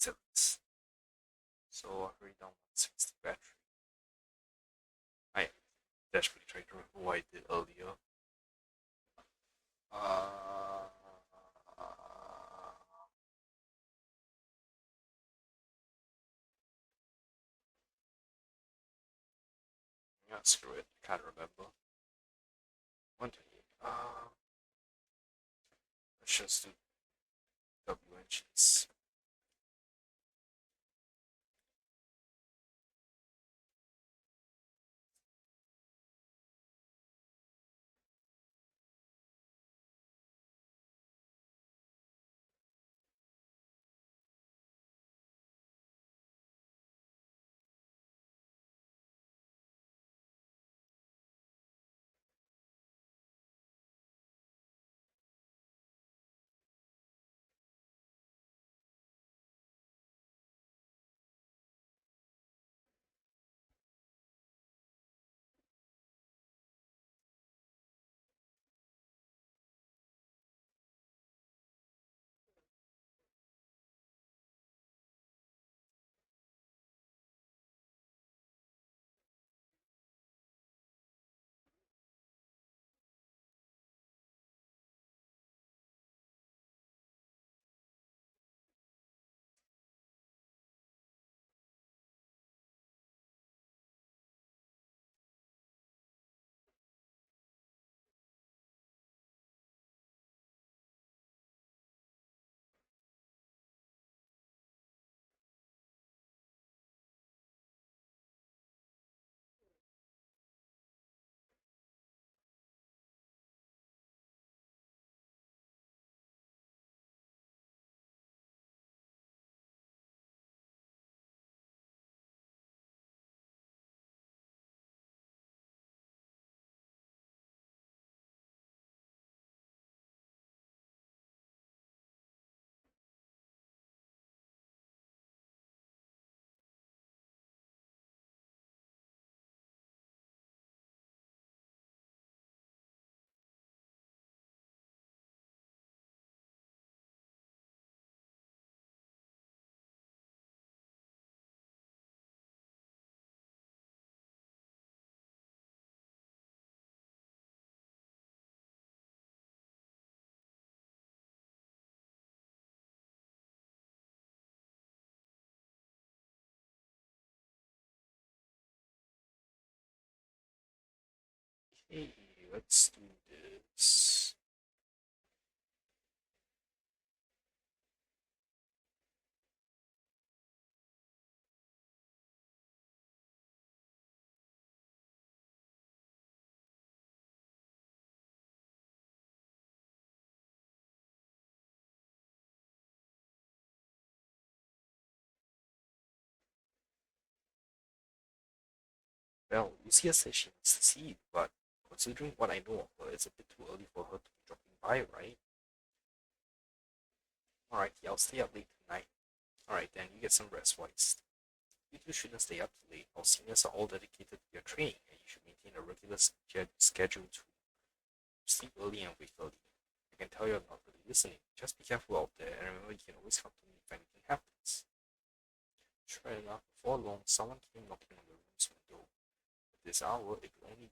Zenless. So I already down 160 battery. I desperately trying to remember what I did earlier. Uh, yeah, screw it. I can't remember. 128. Let's just do W engines. Okay, let's do this. Well, Lucia says she needs to see it, but considering what I know of her, it's a bit too early for her to be dropping by, right? Alright, yeah, I'll stay up late tonight. Alright, then you get some rest, Weiss. You two shouldn't stay up too late. Our seniors are all dedicated to your training, and you should maintain a regular schedule to sleep early and wake early. I can tell you're not really listening. Just be careful out there, and remember you can always come to me if anything happens. Sure enough, before long, someone came knocking on the room's window. At this hour, it could only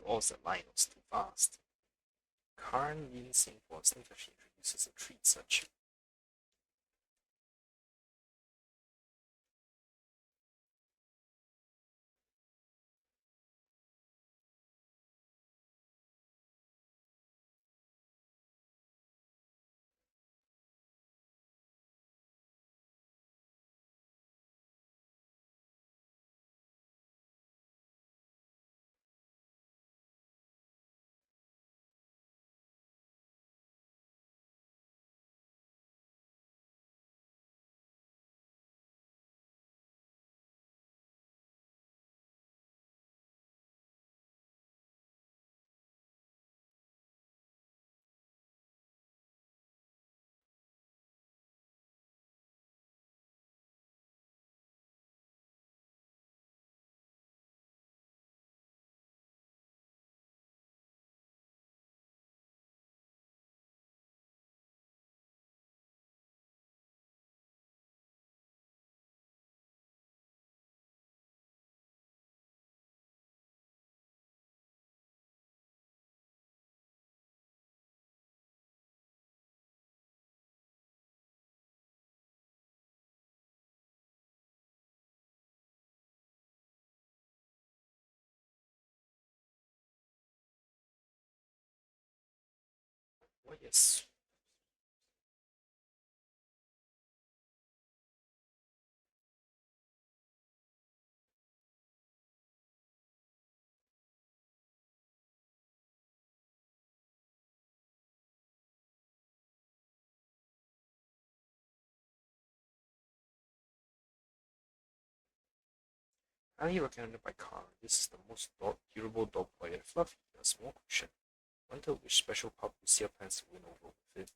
all Zenless too fast. Karn leans in for a sneak as she introduces a treat such. Oh yes. Highly recommended by Karn. This is the most durable dog toy and fluffy, a small cushion. Wonder which special pup Lucia plans to win over with it.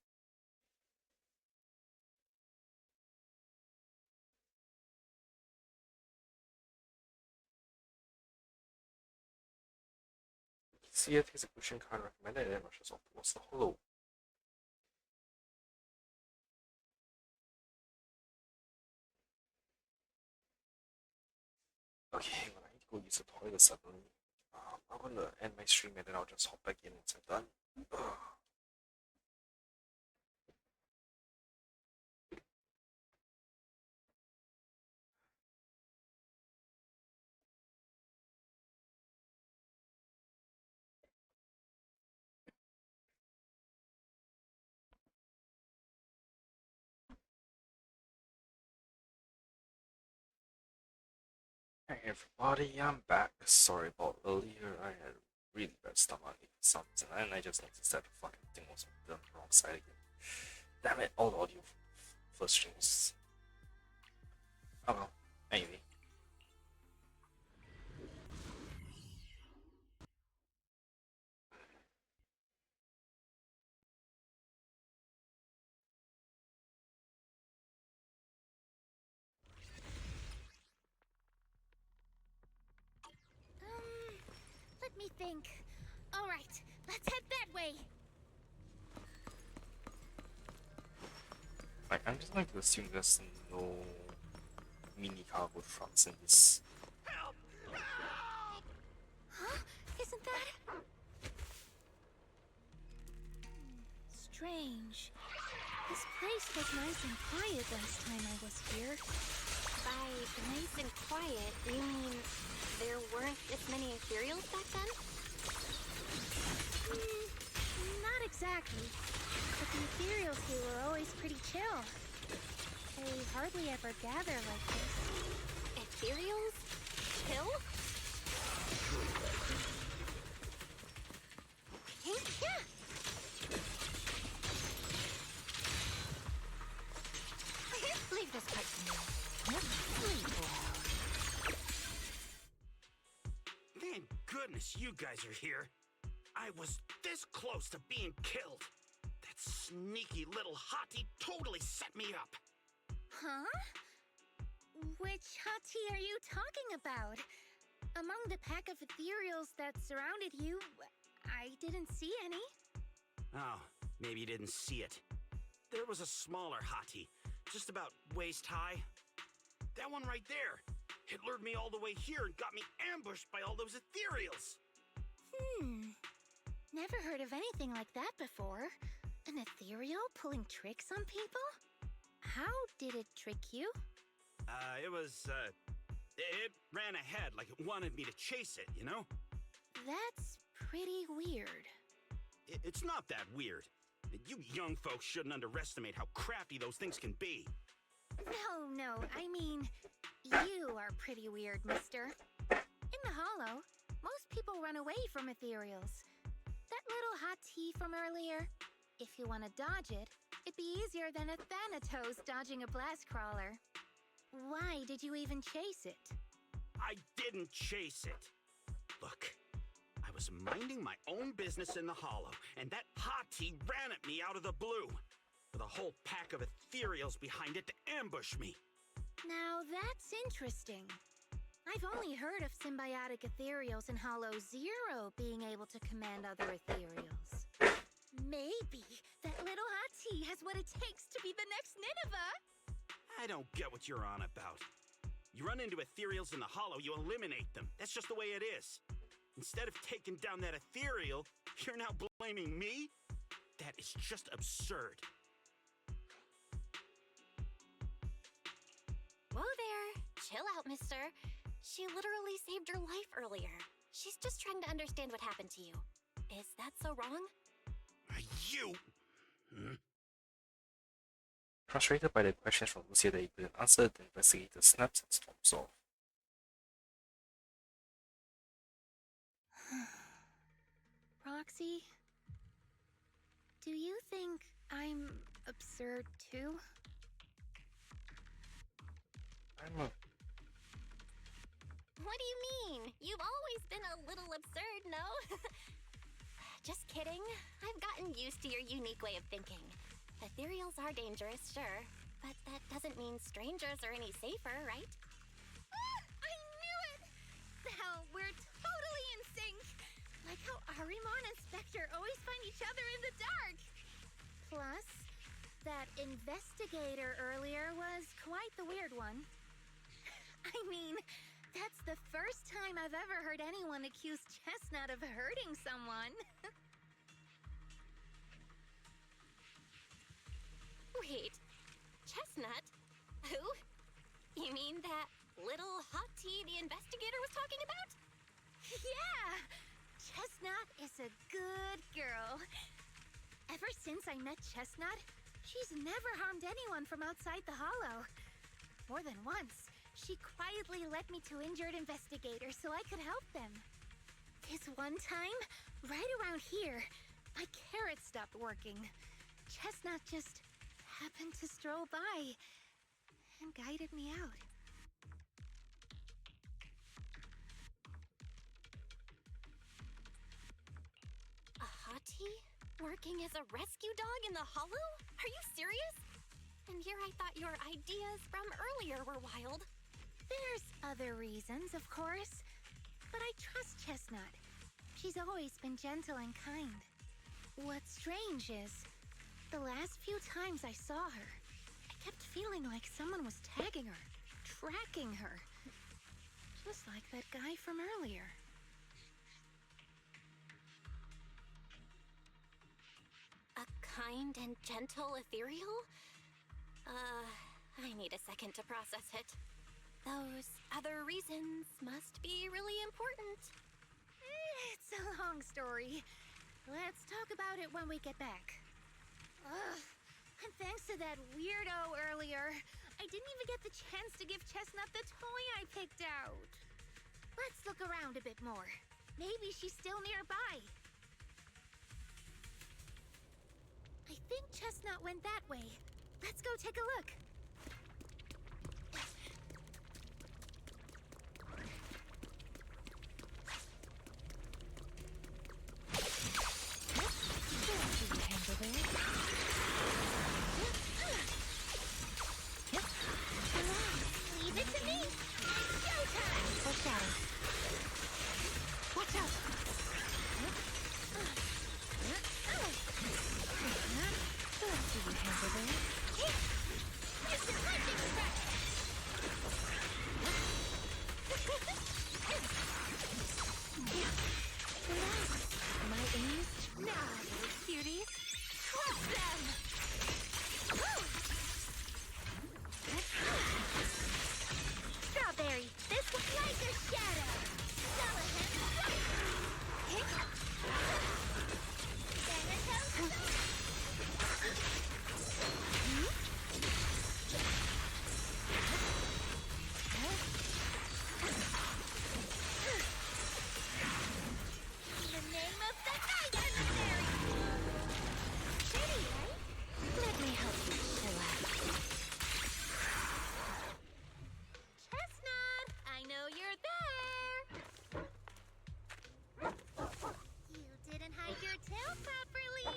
Lucia takes a cushion Karn recommended and then rushes off towards the hollow. Okay, hang on, I need to go use the toilet suddenly. I'm gonna end my stream and then I'll just hop back in once I'm done. Hey everybody, I'm back. Sorry about earlier, I had a really bad stomach for some reason, and I just noticed that the fucking thing was on the wrong side again. Damn it, all the audio first stream was. Oh well, anyway. Let me think. All right, let's head that way. Like, I'm just going to assume there's no mini cargo trucks in this. Huh? Isn't that strange? This place was nice and quiet last time I was here. By nice and quiet, you mean there weren't as many ethereals back then? Not exactly. But the ethereals here were always pretty chill. They hardly ever gather like this. Ethereals? Kill? Yeah. Leave this part to me. Thank goodness you guys are here. I was this close to being killed. That sneaky little hottie totally set me up. Huh? Which hottie are you talking about? Among the pack of ethereals that surrounded you, I didn't see any. Oh, maybe you didn't see it. There was a smaller hottie, just about waist high. That one right there. It lured me all the way here and got me ambushed by all those ethereals. Never heard of anything like that before. An ethereal pulling tricks on people? How did it trick you? It ran ahead like it wanted me to chase it, you know? That's pretty weird. It's not that weird. You young folks shouldn't underestimate how crafty those things can be. No, I mean, you are pretty weird, mister. In the Hollow, most people run away from ethereals. That little hot tea from earlier, if you want to dodge it, it'd be easier than a Thanatos dodging a blast crawler. Why did you even chase it? I didn't chase it. Look, I was minding my own business in the Hollow, and that hottie ran at me out of the blue, with a whole pack of ethereals behind it to ambush me. Now that's interesting. I've only heard of symbiotic ethereals in Hollow Zero being able to command other ethereals. Maybe that little hottie has what it takes to be the next Nineveh. I don't get what you're on about. You run into ethereals in the Hollow, you eliminate them. That's just the way it is. Instead of taking down that ethereal, you're now blaming me? That is just absurd. Whoa there. Chill out, mister. She literally saved your life earlier. She's just trying to understand what happened to you. Is that so wrong? You... Frustrated by the questions from Lucia that he couldn't answer, the investigator snaps and storms off. Roxy, do you think I'm absurd too? What do you mean? You've always been a little absurd, no? Just kidding. I've gotten used to your unique way of thinking. Ethereals are dangerous, sure, but that doesn't mean strangers are any safer, right? I knew it! Hell, we're totally in sync! Like how Arimon and Spectre always find each other in the dark! Plus, that investigator earlier was quite the weird one. I mean, that's the first time I've ever heard anyone accuse Chestnut of hurting someone. Wait, Chestnut? Who? You mean that little hottie the investigator was talking about? Yeah! Chestnut is a good girl. Ever since I met Chestnut, she's never harmed anyone from outside the Hollow. More than once, she quietly led me to injured investigators so I could help them. This one time, right around here, my carrot stopped working. Chestnut just happened to stroll by and guided me out. A hottie? Working as a rescue dog in the Hollow? Are you serious? And here I thought your ideas from earlier were wild. There's other reasons, of course, but I trust Chestnut. She's always been gentle and kind. What's strange is, the last few times I saw her, I kept feeling like someone was tagging her, tracking her. Just like that guy from earlier. A kind and gentle ethereal? I need a second to process it. Those other reasons must be really important. It's a long story. Let's talk about it when we get back. Ugh. And thanks to that weirdo earlier, I didn't even get the chance to give Chestnut the toy I picked out. Let's look around a bit more. Maybe she's still nearby. I think Chestnut went that way. Let's go take a look. Leave it to me! Showtime! Watch out! Watch out! Do you handle that? Like a shadow. In the name of the night emissary! Pretty, right? Let me help you chill out. Chestnut, I know you're there. You didn't hide your tail properly.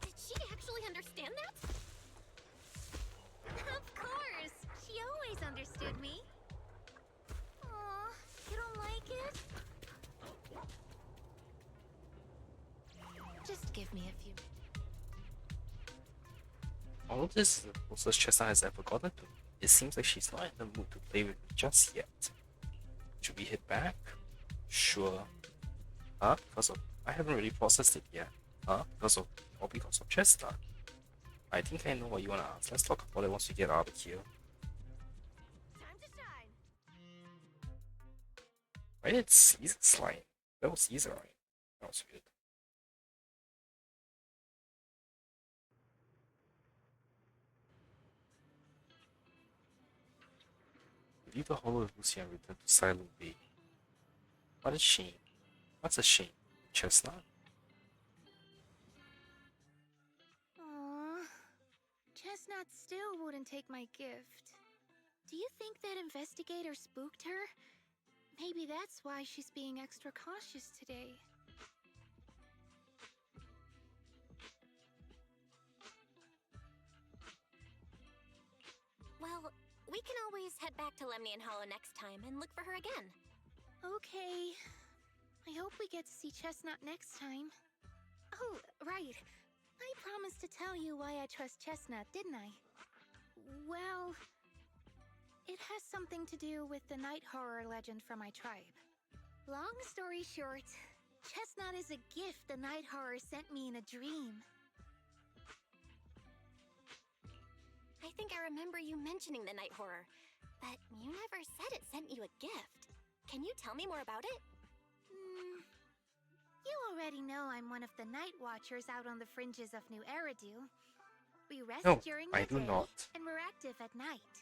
Did she actually understand that? Of course, she always understood me. Aw, you don't like it? Just give me a few. All of this is the closest Chestnut has ever gotten to me. It seems like she's not in the mood to play with me just yet. Should we hit back? Sure. Huh? Because of... I haven't really processed it yet. Huh? Because of... Or because of Chestnut? I think I know what you wanna ask. Let's talk about it once we get out of here. Time to shine. Why did Caesar slime? That was Caesar, right? That was weird. Leave the hollow of Lucia and return to Silent Bay. What a shame. What's a shame? Chestnut? Aww. Chestnut still wouldn't take my gift. Do you think that investigator spooked her? Maybe that's why she's being extra cautious today. Well, we can always head back to Lemnian Hollow next time and look for her again. Okay. I hope we get to see Chestnut next time. Oh, right. I promised to tell you why I trust Chestnut, didn't I? Well, it has something to do with the night horror legend from my tribe. Long story short, Chestnut is a gift the night horror sent me in a dream. I think I remember you mentioning the night horror, but you never said it sent you a gift. Can you tell me more about it? You already know I'm one of the night watchers out on the fringes of New Eridu. We rest No, during the I do day, not. and we're active at night.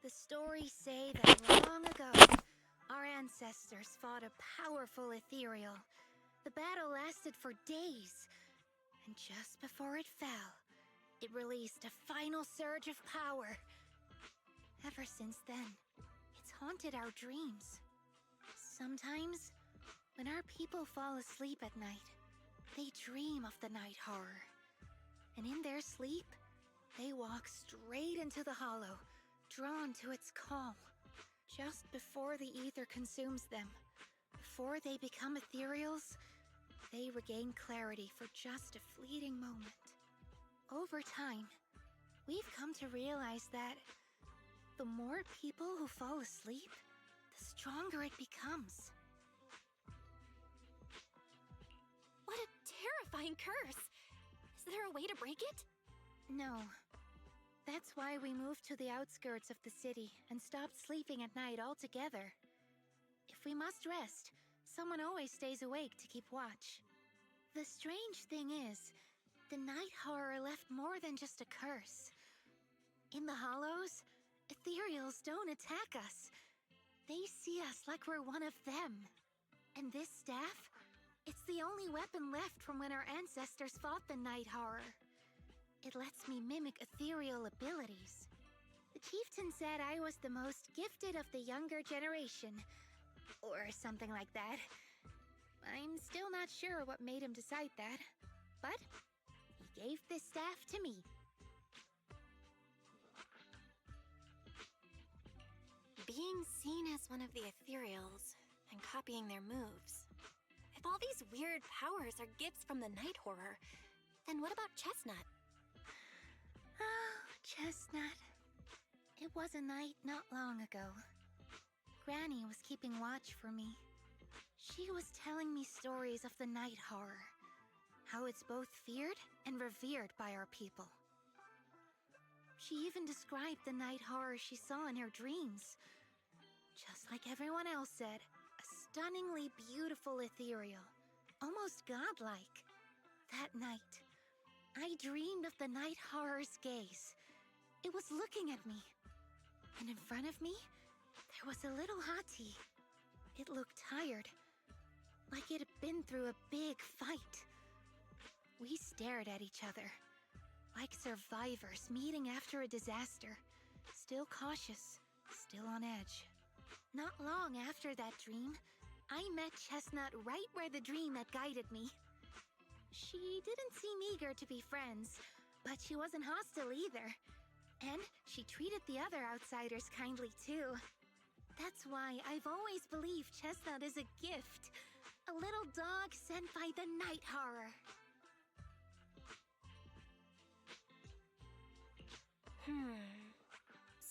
The stories say that long ago, our ancestors fought a powerful ethereal. The battle lasted for days, and just before it fell, it released a final surge of power. Ever since then, it's haunted our dreams. Sometimes, when our people fall asleep at night, they dream of the night horror. And in their sleep, they walk straight into the hollow, drawn to its call. Just before the ether consumes them, before they become ethereals, they regain clarity for just a fleeting moment. Over time, we've come to realize that the more people who fall asleep, the stronger it becomes. What a terrifying curse! Is there a way to break it? No. That's why we moved to the outskirts of the city and stopped sleeping at night altogether. If we must rest, someone always stays awake to keep watch. The strange thing is, the night horror left more than just a curse. In the hollows, ethereals don't attack us. They see us like we're one of them. And this staff? It's the only weapon left from when our ancestors fought the night horror. It lets me mimic ethereal abilities. The chieftain said I was the most gifted of the younger generation. Or something like that. I'm still not sure what made him decide that. But he gave this staff to me. Being seen as one of the ethereals and copying their moves. If all these weird powers are gifts from the night horror, then what about Chestnut? Oh, Chestnut. It was a night not long ago. Granny was keeping watch for me. She was telling me stories of the night horror. How it's both feared and revered by our people. She even described the night horror she saw in her dreams. everyone else said, a stunningly beautiful ethereal, almost godlike. That night, I dreamed of the night horror's gaze. It was looking at me. And in front of me, there was a little hottie. It looked tired, like it had been through a big fight. We stared at each other, like survivors meeting after a disaster, still cautious, still on edge. Not long after that dream, I met Chestnut right where the dream had guided me. She didn't seem eager to be friends, but she wasn't hostile either. And she treated the other outsiders kindly too. That's why I've always believed Chestnut is a gift. A little dog sent by the night horror.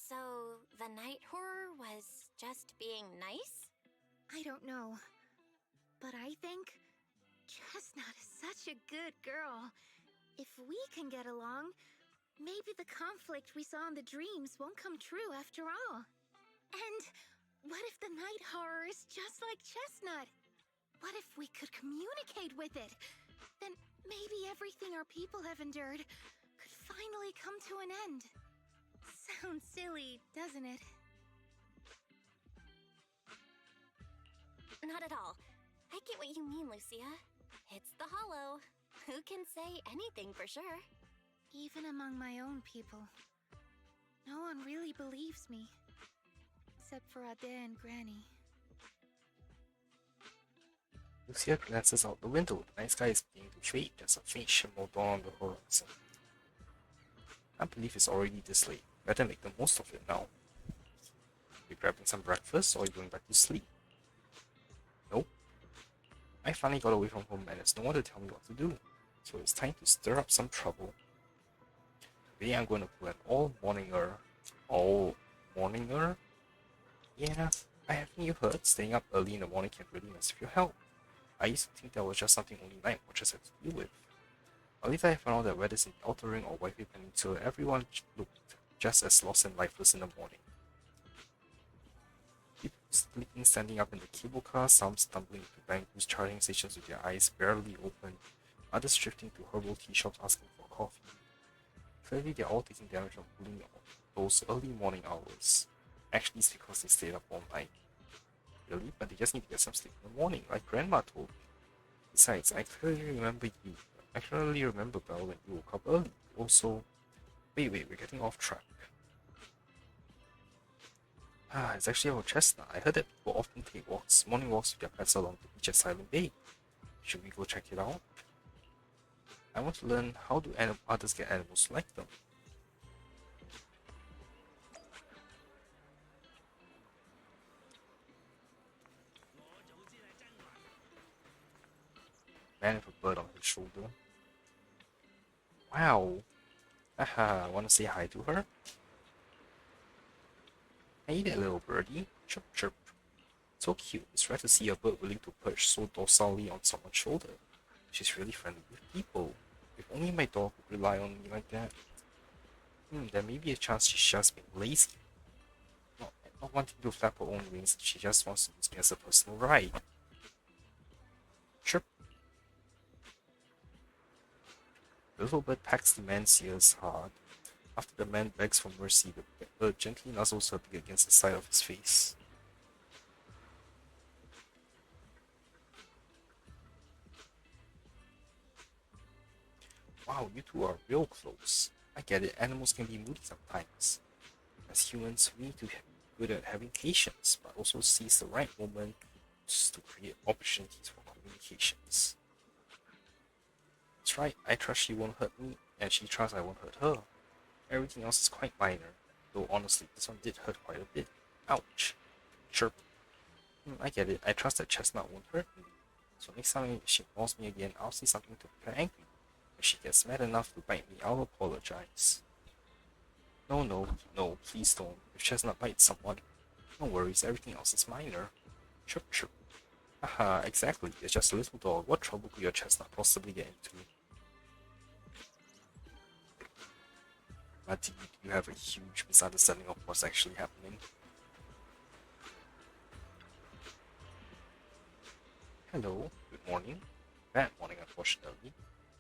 So, the night horror was just being nice? I don't know. But I think Chestnut is such a good girl. If we can get along, maybe the conflict we saw in the dreams won't come true after all. And what if the night horror is just like Chestnut? What if we could communicate with it? Then maybe everything our people have endured could finally come to an end. Sounds silly, doesn't it? Not at all. I get what you mean, Lucia. It's the Hollow. Who can say anything for sure? Even among my own people, no one really believes me. Except for Ade and Granny. Lucia glances out the window. The night sky is beginning to fade. There's a faint shimmer dawn on the horizon. I believe it's already this late. Better make the most of it now. You grabbing some breakfast or are you going back to sleep? Nope. I finally got away from home and there's no one to tell me what to do. So it's time to stir up some trouble. Today I'm going to pull an all-morninger. All-morninger? Yeah, haven't you heard? Staying up early in the morning can really mess with your health. I used to think that was just something only night watchers have to deal with. But later I found out that whether it's in the Outer Ring or Whitefield Peninsula, everyone looked just as lost and lifeless in the morning. People sleeping standing up in the cable car, some stumbling into Bangaloo's charging stations with their eyes barely open, others drifting to herbal tea shops asking for coffee. Clearly they're all taking damage from pulling those early morning hours. Actually it's because they stayed up all night. Really? But they just need to get some sleep in the morning, like Grandma told me. Besides, I clearly remember you. I clearly remember Belle when you woke up early. Also, wait, we're getting off track. It's actually our Chestnut. I heard that people often take morning walks with their pets along the beach at Silent Bay. Should we go check it out? I want to learn how do others get animals like them. Man with a bird on his shoulder. Wow. Haha, wanna say hi to her? Hey there, little birdie. Chirp chirp. So cute. It's rare to see a bird willing to perch so docilely on someone's shoulder. She's really friendly with people. If only my dog would rely on me like that. There may be a chance she's just being lazy. Not wanting to flap her own wings, she just wants to use me as a personal ride. Chirp. The little bird packs the man's ears hard. After the man begs for mercy, the bird gently nuzzles her beak against the side of his face. Wow, you two are real close. I get it, animals can be moody sometimes. As humans, we need to be good at having patience, but also seize the right moment to create opportunities for communications. That's right, I trust she won't hurt me, and she trusts I won't hurt her. Everything else is quite minor, though honestly, this one did hurt quite a bit. Ouch. Chirp. I get it, I trust that Chestnut won't hurt me. So next time she calls me again, I'll say something to make her angry. If she gets mad enough to bite me, I'll apologize. No, please don't. If Chestnut bites someone, no worries, everything else is minor. Chirp chirp. Haha, exactly, it's just a little dog. What trouble could your Chestnut possibly get into? But you have a huge misunderstanding of what's actually happening. Hello, good morning. Bad morning, unfortunately.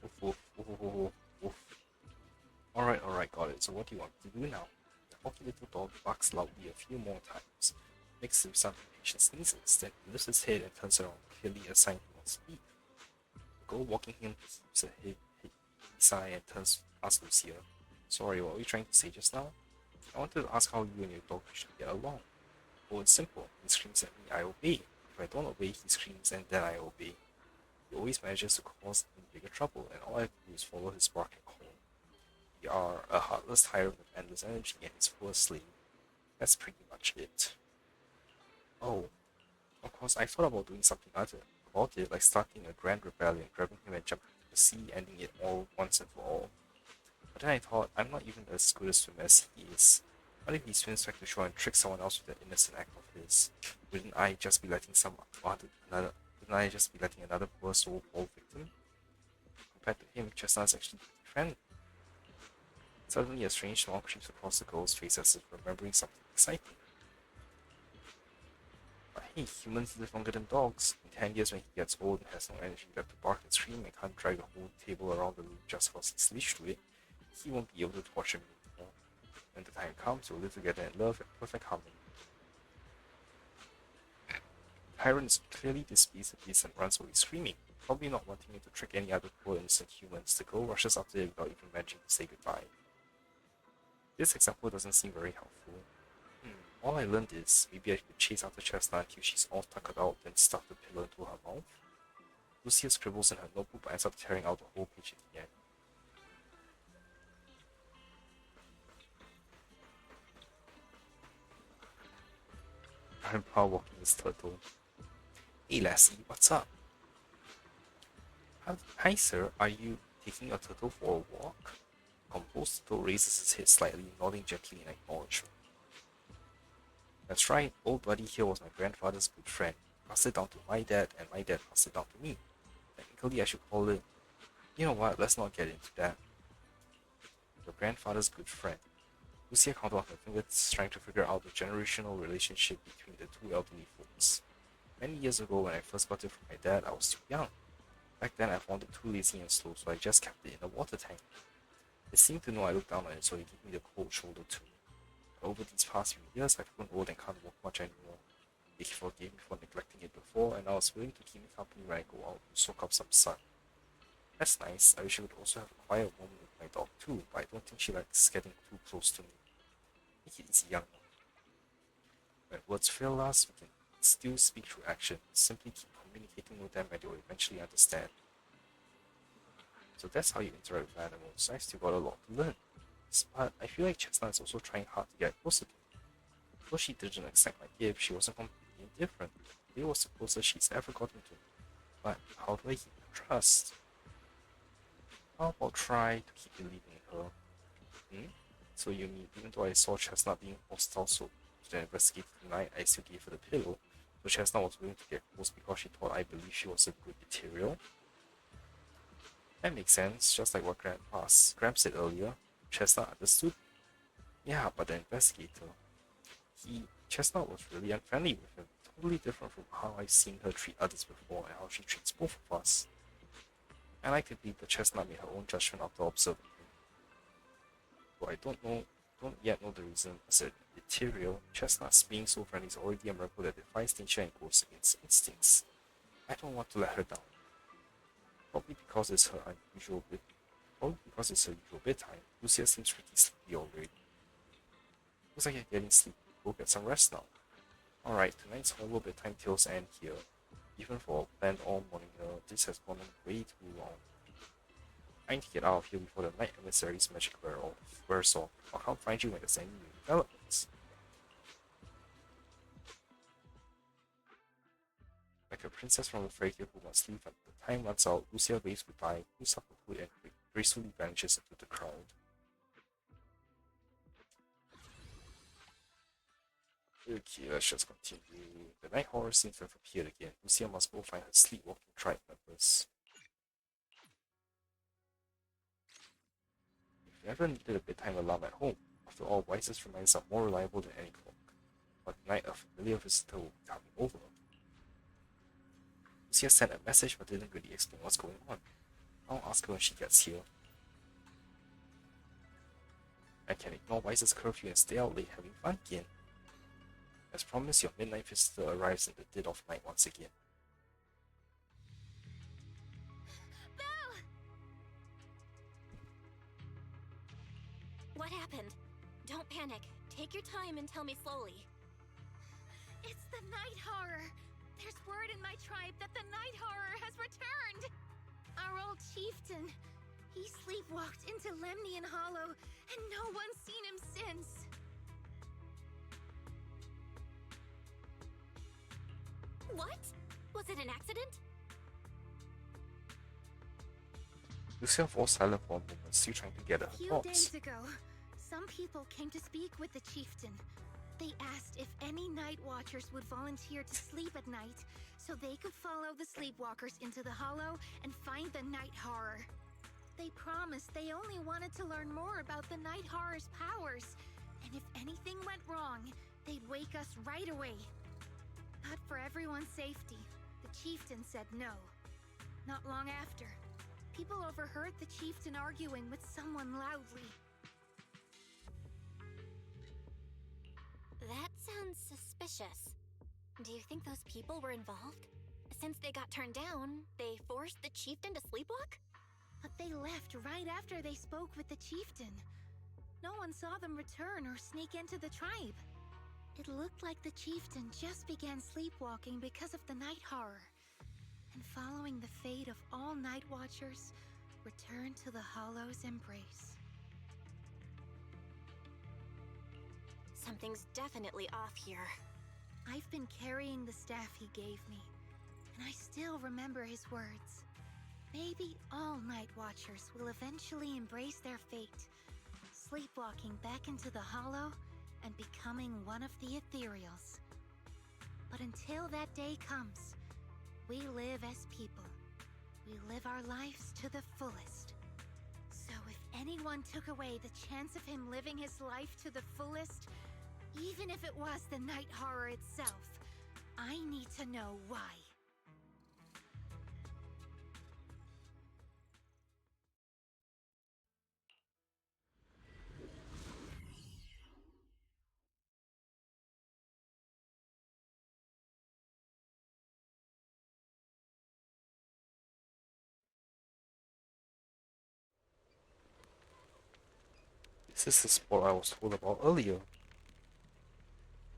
Woof, woof, woof, woof, woof, woof. Alright, got it. So what do you want to do now? The haughty little dog barks loudly a few more times, mixed with some impatient sneezes, then he lifts his head and turns around, clearly a sign he wants to leave. The girl walking him gives a heavy sigh and turns to ask Lucia, "Sorry, what were you trying to say just now?" "I wanted to ask how you and your dog should get along." "Oh, it's simple. He screams at me, I obey. If I don't obey, he screams and then I obey. He always manages to cause me bigger trouble, and all I have to do is follow his bark and call. We are a heartless tyrant with endless energy and his poor slave. That's pretty much it." "Oh, of course, I thought about doing something other about it, like starting a grand rebellion, grabbing him and jumping into the sea, ending it all once and for all. But then I thought, I'm not even as good a swimmer as he is. What if he swims back to shore and tricks someone else with that innocent act of his? Wouldn't I just be letting another poor soul fall victim? Compared to him, Chestnut's actually pretty friendly." Suddenly, a strange smile creeps across the girl's face as if remembering something exciting. "But hey, humans live longer than dogs. In 10 years, when he gets old and has no energy left to bark and scream and can't drag the whole table around the room just because he's leashed to it, he won't be able to torture me anymore. When the time comes, we'll live together in love and perfect harmony." Tyrant is clearly displeased at this and runs away screaming. Probably not wanting me to trick any other poor innocent humans, the girl rushes after it without even managing to say goodbye. This example doesn't seem very helpful. All I learned is maybe I could chase after Chestnut until she's all tuckered out, then stuff the pillow into her mouth. Lucia scribbles in her notebook but ends up tearing out the whole page at the end. Grandpa walking his turtle. "Hey Lassie, what's up?" "Hi sir, are you taking your turtle for a walk?" Composed turtle raises his head slightly, nodding gently in acknowledgement. "That's right, old buddy here was my grandfather's good friend. Passed it down to my dad, and my dad passed it down to me. Technically, I should call it... You know what, let's not get into that. Your grandfather's good friend." Lucia counted on her fingers, trying to figure out the generational relationship between the two elderly folks. "Many years ago, when I first got it from my dad, I was too young. Back then, I found it too lazy and slow, so I just kept it in a water tank. It seemed to know I looked down on it, so it gave me the cold shoulder too. But over these past few years, I've grown old and can't walk much anymore. He forgave me for neglecting it before, and I was willing to keep me company when I go out to soak up some sun. That's nice. I wish I could also have a quiet moment with my dog too, but I don't think she likes getting too close to me. Take it easy, young one. When words fail us, we can still speak through action. Simply keep communicating with them and they will eventually understand." So that's how you interact with animals. I still got a lot to learn. But I feel like Chestnut is also trying hard to get closer to me. Though she didn't accept my gift, she wasn't completely indifferent. It was the closest she's ever gotten to me. But how do I keep her trust? How about try to keep believing in her? So you mean even though I saw Chestnut being hostile to the investigator tonight, I still gave her the pillow? So Chestnut was willing to get close because she thought I believed she was a good material? That makes sense, just like what Gramp said earlier. Chestnut understood. Yeah, but the investigator, Chestnut was really unfriendly with him, totally different from how I've seen her treat others before and how she treats both of us. I like to believe that Chestnut made her own judgment after observing him. Though I don't yet know the reason. As a material, Chestnut's being so friendly is already a miracle that defies nature and goes against instincts. I don't want to let her down. Probably because it's her usual bedtime. Lucia seems pretty sleepy already. Looks like you're getting sleepy. Go get some rest now. Alright, tonight's horrible bedtime tales end here. Even for a planned all morning, this has gone on way too long. I need to get out of here before the night emissary's magic wears off. I'll come find you when there's any new developments. Like a princess from a fairy tale who must leave when the time runs out, Lucia waves goodbye, pulls up her hood, and gracefully vanishes into the crowd. Okay, let's just continue. The night horror seems to have appeared again. Lucia must go find her sleepwalking tribe members. If you ever needed a bedtime alarm at home, after all, wisest reminders are more reliable than any clock. But tonight, a familiar visitor will be coming over. Lucia sent a message but didn't really explain what's going on. I'll ask her when she gets here. I can ignore Wise's curfew and stay out late having fun again. As promised, your midnight visitor arrives in the dead of night once again. Belle! What happened? Don't panic. Take your time and tell me slowly. It's the night horror. There's word in my tribe that the night horror has returned. Our old chieftain. He sleepwalked into Lemnian Hollow, and no one's seen him since. What? Was it an accident? Lucia falls silent for a moment, still trying to gather A her few thoughts. days ago, some people came to speak with the chieftain. They asked if any night watchers would volunteer to sleep at night so they could follow the sleepwalkers into the hollow and find the night horror. They promised they only wanted to learn more about the night horror's powers, and if anything went wrong, they'd wake us right away. But for everyone's safety, the chieftain said no. Not long after, people overheard the chieftain arguing with someone loudly. That sounds suspicious. Do you think those people were involved? Since they got turned down, they forced the chieftain to sleepwalk? But they left right after they spoke with the chieftain. No one saw them return or sneak into the tribe. It looked like the chieftain just began sleepwalking because of the night horror. And following the fate of all night watchers, returned to the Hollow's embrace. Something's definitely off here. I've been carrying the staff he gave me, and I still remember his words. Maybe all night watchers will eventually embrace their fate, sleepwalking back into the Hollow and becoming one of the Ethereals. But until that day comes, we live as people. We live our lives to the fullest. So if anyone took away the chance of him living his life to the fullest, even if it was the night horror itself, I need to know why. This is the spot I was told about earlier.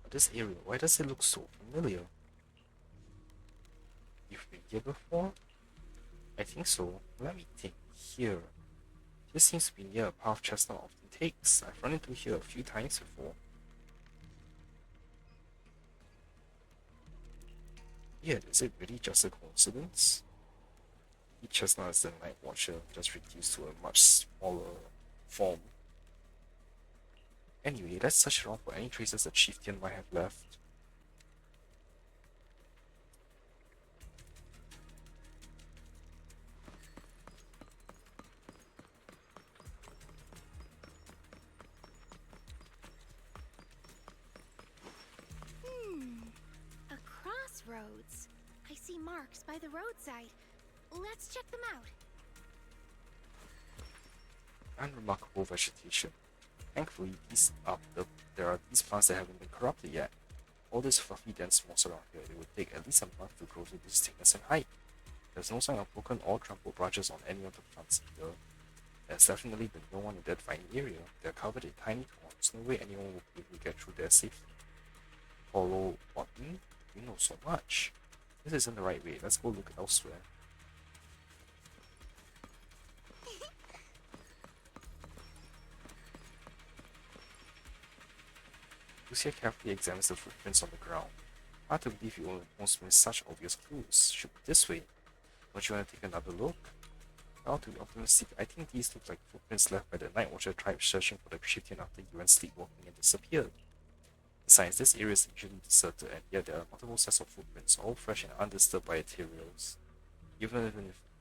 But this area, why does it look so familiar? You've been here before? I think so. Let me think. Here. This seems to be near a path Chestnut often takes. I've run into here a few times before. Yet, is it really just a coincidence? Chestnut is the Night Watcher, just reduced to a much smaller form. Anyway, let's search around for any traces the chieftain might have left. A crossroads. I see marks by the roadside. Let's check them out. Unremarkable vegetation. Thankfully, there are these plants that haven't been corrupted yet. All this fluffy dense moss around here, it would take at least a month to grow to this thickness and height. There's no sign of broken or trampled branches on any of the plants either. There's definitely been no one in that fine area. They're covered in tiny thorns. No way anyone will be able to get through there safely. Follow Botany? You know so much. This isn't the right way. Let's go look elsewhere. Lucia carefully examines the footprints on the ground. Hard to believe you almost missed such obvious clues. Should be this way. Don't you want to take another look? Now to be optimistic, I think these look like footprints left by the Night Watcher tribe searching for the chieftain after he went sleepwalking and disappeared. Besides, this area is usually deserted, and yet there are multiple sets of footprints, all fresh and undisturbed by ethereals. Even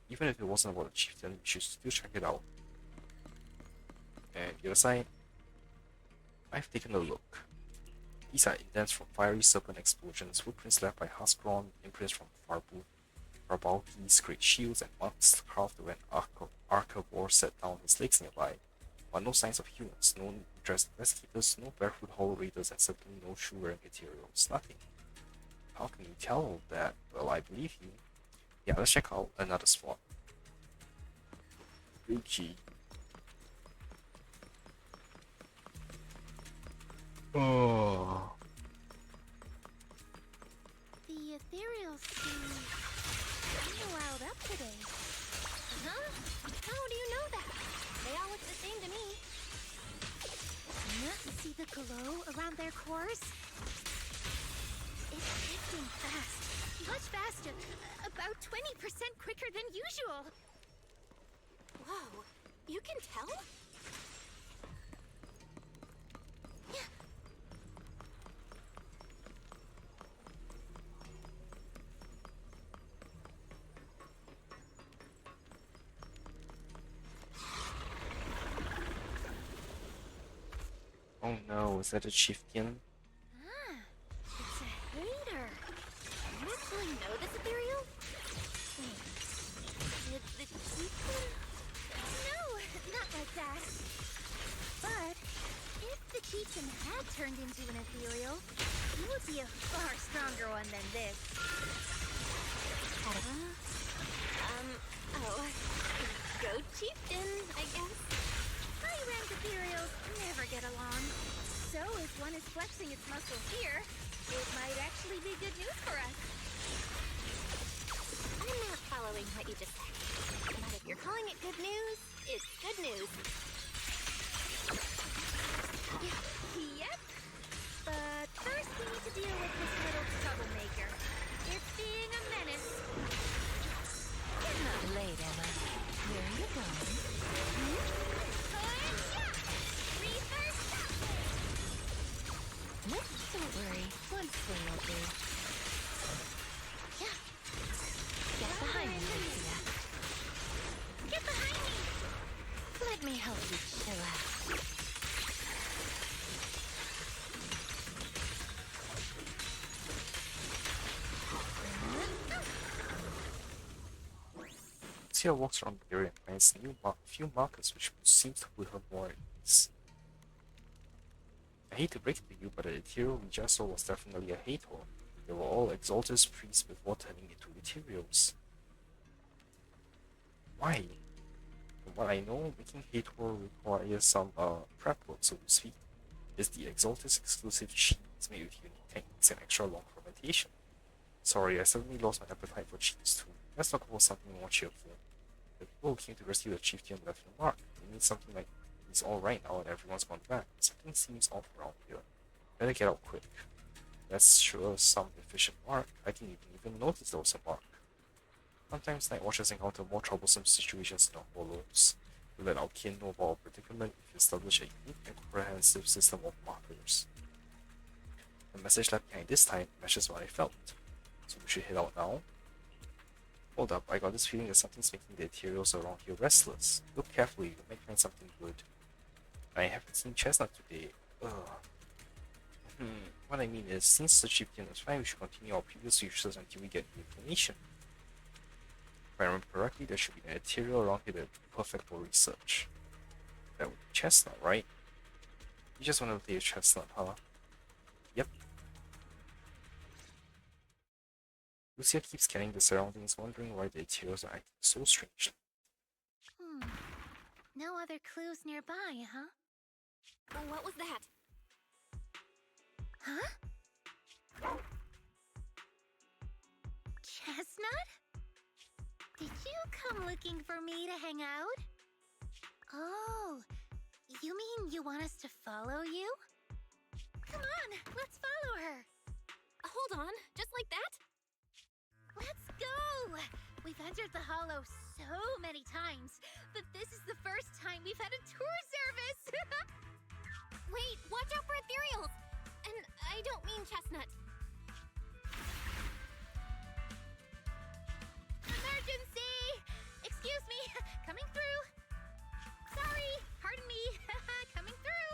if it wasn't about the chieftain, we should still check it out. And the other side, I've taken a look. These are indents from fiery serpent explosions, footprints left by Huskron, imprints from Our bulkies, great shields, and monks carved with an archivore set down his legs nearby. But no signs of humans, no dressed keepers, no barefoot hall raiders, and certainly no shoe-wearing materials. Nothing. How can you tell that? Well, I believe you. Yeah, let's check out another spot. Gucci. Oh. The ethereals seem kinda riled up today. Huh? How do you know that? They all look the same to me. See the glow around their cores? It's shifting fast. Much faster. About 20% quicker than usual. Whoa, you can tell? Oh no, is that a chieftain? Ah, it's a hater. You actually know this ethereal? Did the chieftain? No, not like that. But if the chieftain had turned into an ethereal, he would be a far stronger one than this. Oh. Go chieftain, I guess. High-rank ethereals never get along. So if one is flexing its muscle here, it might actually be good news for us. I'm not following what you just said. But if you're calling it good news, it's good news. Yep. But first we need to deal with this little troublemaker. It's being a menace. You're not late, am I? Where are you going? Don't worry, one swing will do. Yeah. Get behind me, Lucia. Get behind me! Let me help you chill out. Lucia walks around the area and finds few markers which seems to put her more at ease. I hate to break it to you, but the ethereal we just saw was definitely a Hator. They were all exalted priests before turning into ethereals. Why? From what I know, making Hator requires some prep work, so to speak. It's the Exaltus exclusive cheese made with unique techniques and extra long fermentation. Sorry, I suddenly lost my appetite for cheese too. Let's talk about something more cheerful. The people who came to rescue the chieftain left no mark. They need something like he's alright now and everyone's gone back. Something seems off around here. Better get out quick. That's sure some efficient mark. I didn't even notice there was a mark. Sometimes night watchers encounter more troublesome situations in the hollows. We let our kin know about our predicament if we establish a unique and comprehensive system of markers. The message left behind this time matches what I felt. So we should head out now. Hold up, I got this feeling that something's making the ethereals around here restless. Look carefully, you might find something good. I haven't seen Chestnut today. What I mean is, since the chieftain is fine, we should continue our previous research until we get new information. If I remember correctly, there should be an ethereal around here that would be perfect for research. That would be Chestnut, right? You just want to play a Chestnut, huh? Yep. Lucia keeps scanning the surroundings, wondering why the ethereals are acting so strangely. No other clues nearby, huh? What was that? Huh? Chestnut? Did you come looking for me to hang out? Oh, you mean you want us to follow you? Come on, let's follow her. Hold on, just like that? Let's go! We've entered the hollow so many times, but this is the first time we've had a tour service! Wait, watch out for ethereals! And I don't mean Chestnut. Emergency! Excuse me, coming through. Sorry, pardon me, coming through.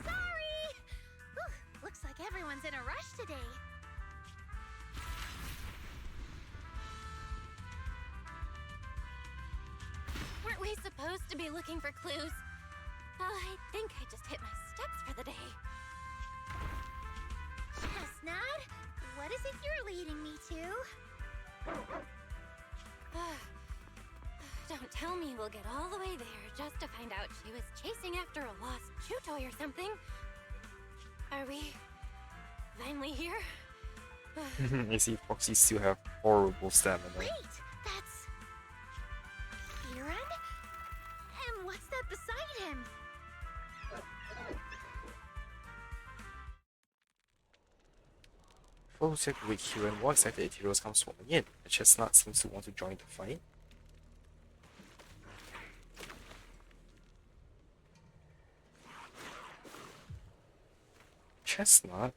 Sorry! Whew, looks like everyone's in a rush today. we supposed to be looking for clues? I think I just hit my steps for the day. Chestnut, what is it you're leading me to? Don't tell me we'll get all the way there just to find out she was chasing after a lost chew toy or something. Are we finally here? You see, Foxy still have horrible stamina. Wait, that's... Kieran? And what's that beside him? Before Lucia could wake Kieran, more excited Ethereals come swarming in, and Chestnut seems to want to join the fight. Chestnut?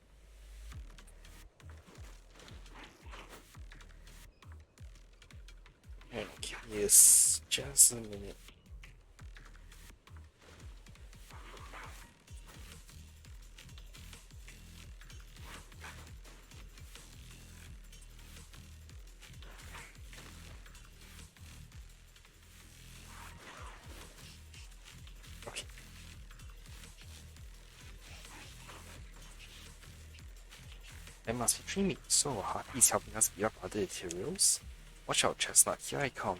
Okay, yes, just a minute. Okay. I must be dreaming, so he's helping us beat up other Ethereals. Watch out, Chestnut, here I come.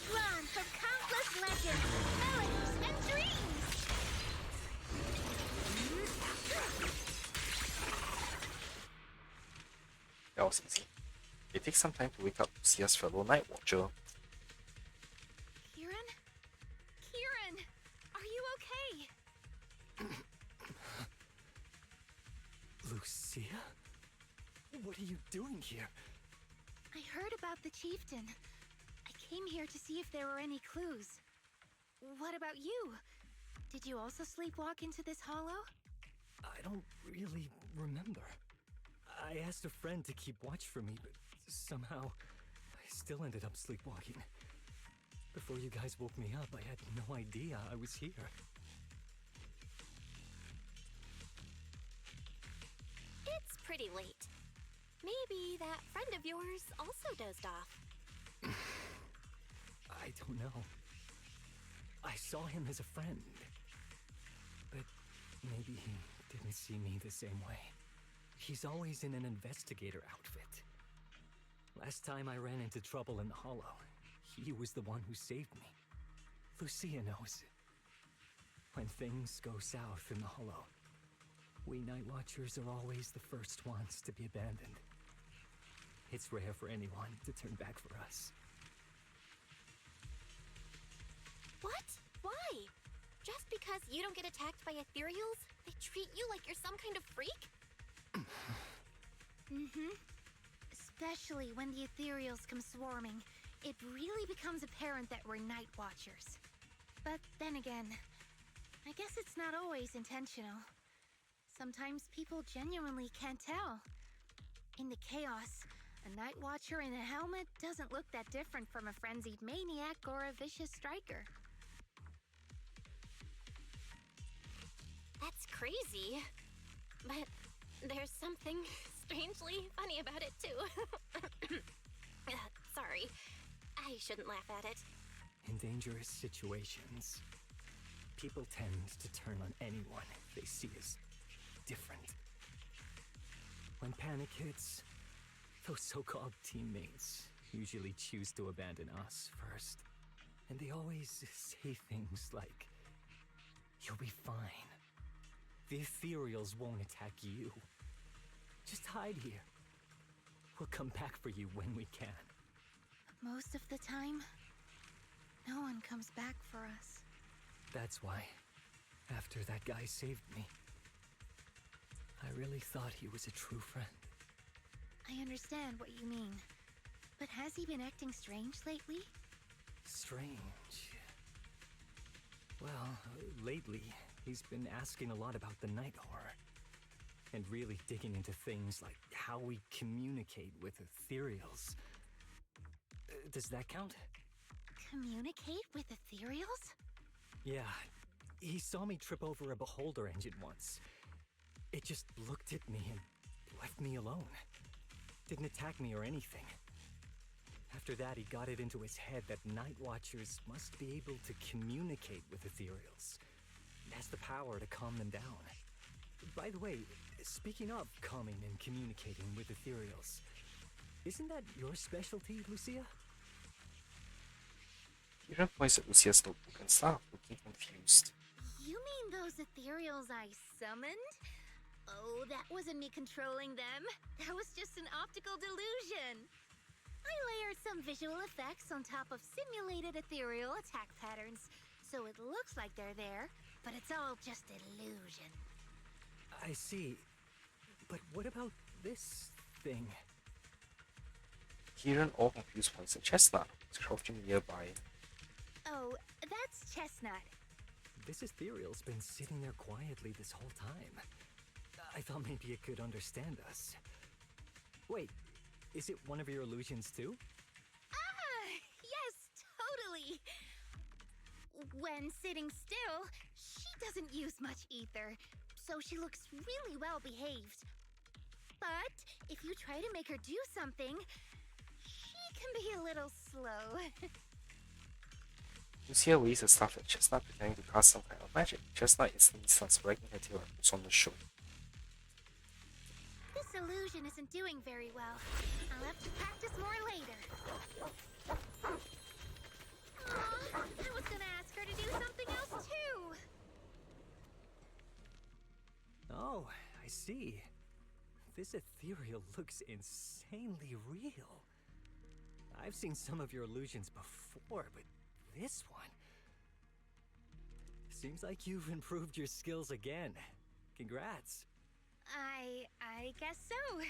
Drawn from countless legends, melodies, and dreams! That was easy. It takes some time to wake up Lucia's fellow Night Watcher. Kieran? Kieran! Are you okay? Lucia? What are you doing here? I heard about the chieftain. I came here to see if there were any clues. What about you? Did you also sleepwalk into this hollow? I don't really remember. I asked a friend to keep watch for me, but somehow I still ended up sleepwalking. Before you guys woke me up, I had no idea I was here. It's pretty late. Maybe that friend of yours also dozed off. I don't know. I saw him as a friend, but maybe he didn't see me the same way. He's always in an investigator outfit. Last time I ran into trouble in the Hollow, he was the one who saved me. Lucia knows. When things go south in the Hollow, we Night Watchers are always the first ones to be abandoned. It's rare for anyone to turn back for us. What? Why? Just because you don't get attacked by ethereals, they treat you like you're some kind of freak? Especially when the ethereals come swarming, it really becomes apparent that we're Night Watchers. But then again, I guess it's not always intentional. Sometimes people genuinely can't tell. In the chaos, a Night Watcher in a helmet doesn't look that different from a frenzied maniac or a vicious striker. That's crazy. But there's something strangely funny about it, too. Sorry. I shouldn't laugh at it. In dangerous situations, people tend to turn on anyone they see as different. When panic hits, those so-called teammates usually choose to abandon us first. And they always say things like, "You'll be fine. The ethereals won't attack you. Just hide here. We'll come back for you when we can." Most of the time, no one comes back for us. That's why, after that guy saved me, I really thought he was a true friend. I understand what you mean. But has he been acting strange lately? Strange. Well, lately, he's been asking a lot about the night horror. And really digging into things like how we communicate with ethereals. Does that count? Communicate with ethereals? Yeah. He saw me trip over a beholder engine once. It just looked at me and left me alone. Didn't attack me or anything. After that, he got it into his head that Night Watchers must be able to communicate with ethereals. It has the power to calm them down. By the way, speaking of calming and communicating with ethereals, isn't that your specialty, Lucia? Kieran points at Lucia's notebook and starts looking confused. You mean those ethereals I summoned? Oh, that wasn't me controlling them. That was just an optical delusion. I layered some visual effects on top of simulated ethereal attack patterns, so it looks like they're there, but it's all just illusion. I see. But what about this thing? Kieran, all confused, points at Chestnut, who's crouching nearby. Oh, that's Chestnut. This ethereal's been sitting there quietly this whole time. I thought maybe it could understand us. Wait, is it one of your illusions too? Ah, yes, totally. When sitting still, she doesn't use much ether, so she looks really well behaved. But if you try to make her do something, she can be a little slow. Lucia waves a staff at Chestnut, pretending to cast some kind of magic. Chestnut instantly starts wagging her tail and puts on the show. This illusion isn't doing very well. I'll have to practice more later. Aw, I was gonna ask her to do something else too. Oh, I see. This ethereal looks insanely real. I've seen some of your illusions before, but this one... Seems like you've improved your skills again. Congrats. I guess so.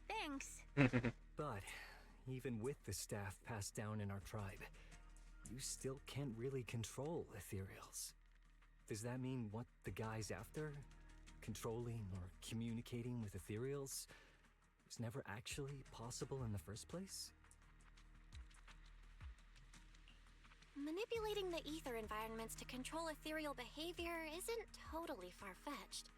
Thanks. But even with the staff passed down in our tribe, you still can't really control ethereals. Does that mean what the guy's after? Controlling or communicating with ethereals was never actually possible in the first place? Manipulating the ether environments to control ethereal behavior isn't totally far-fetched.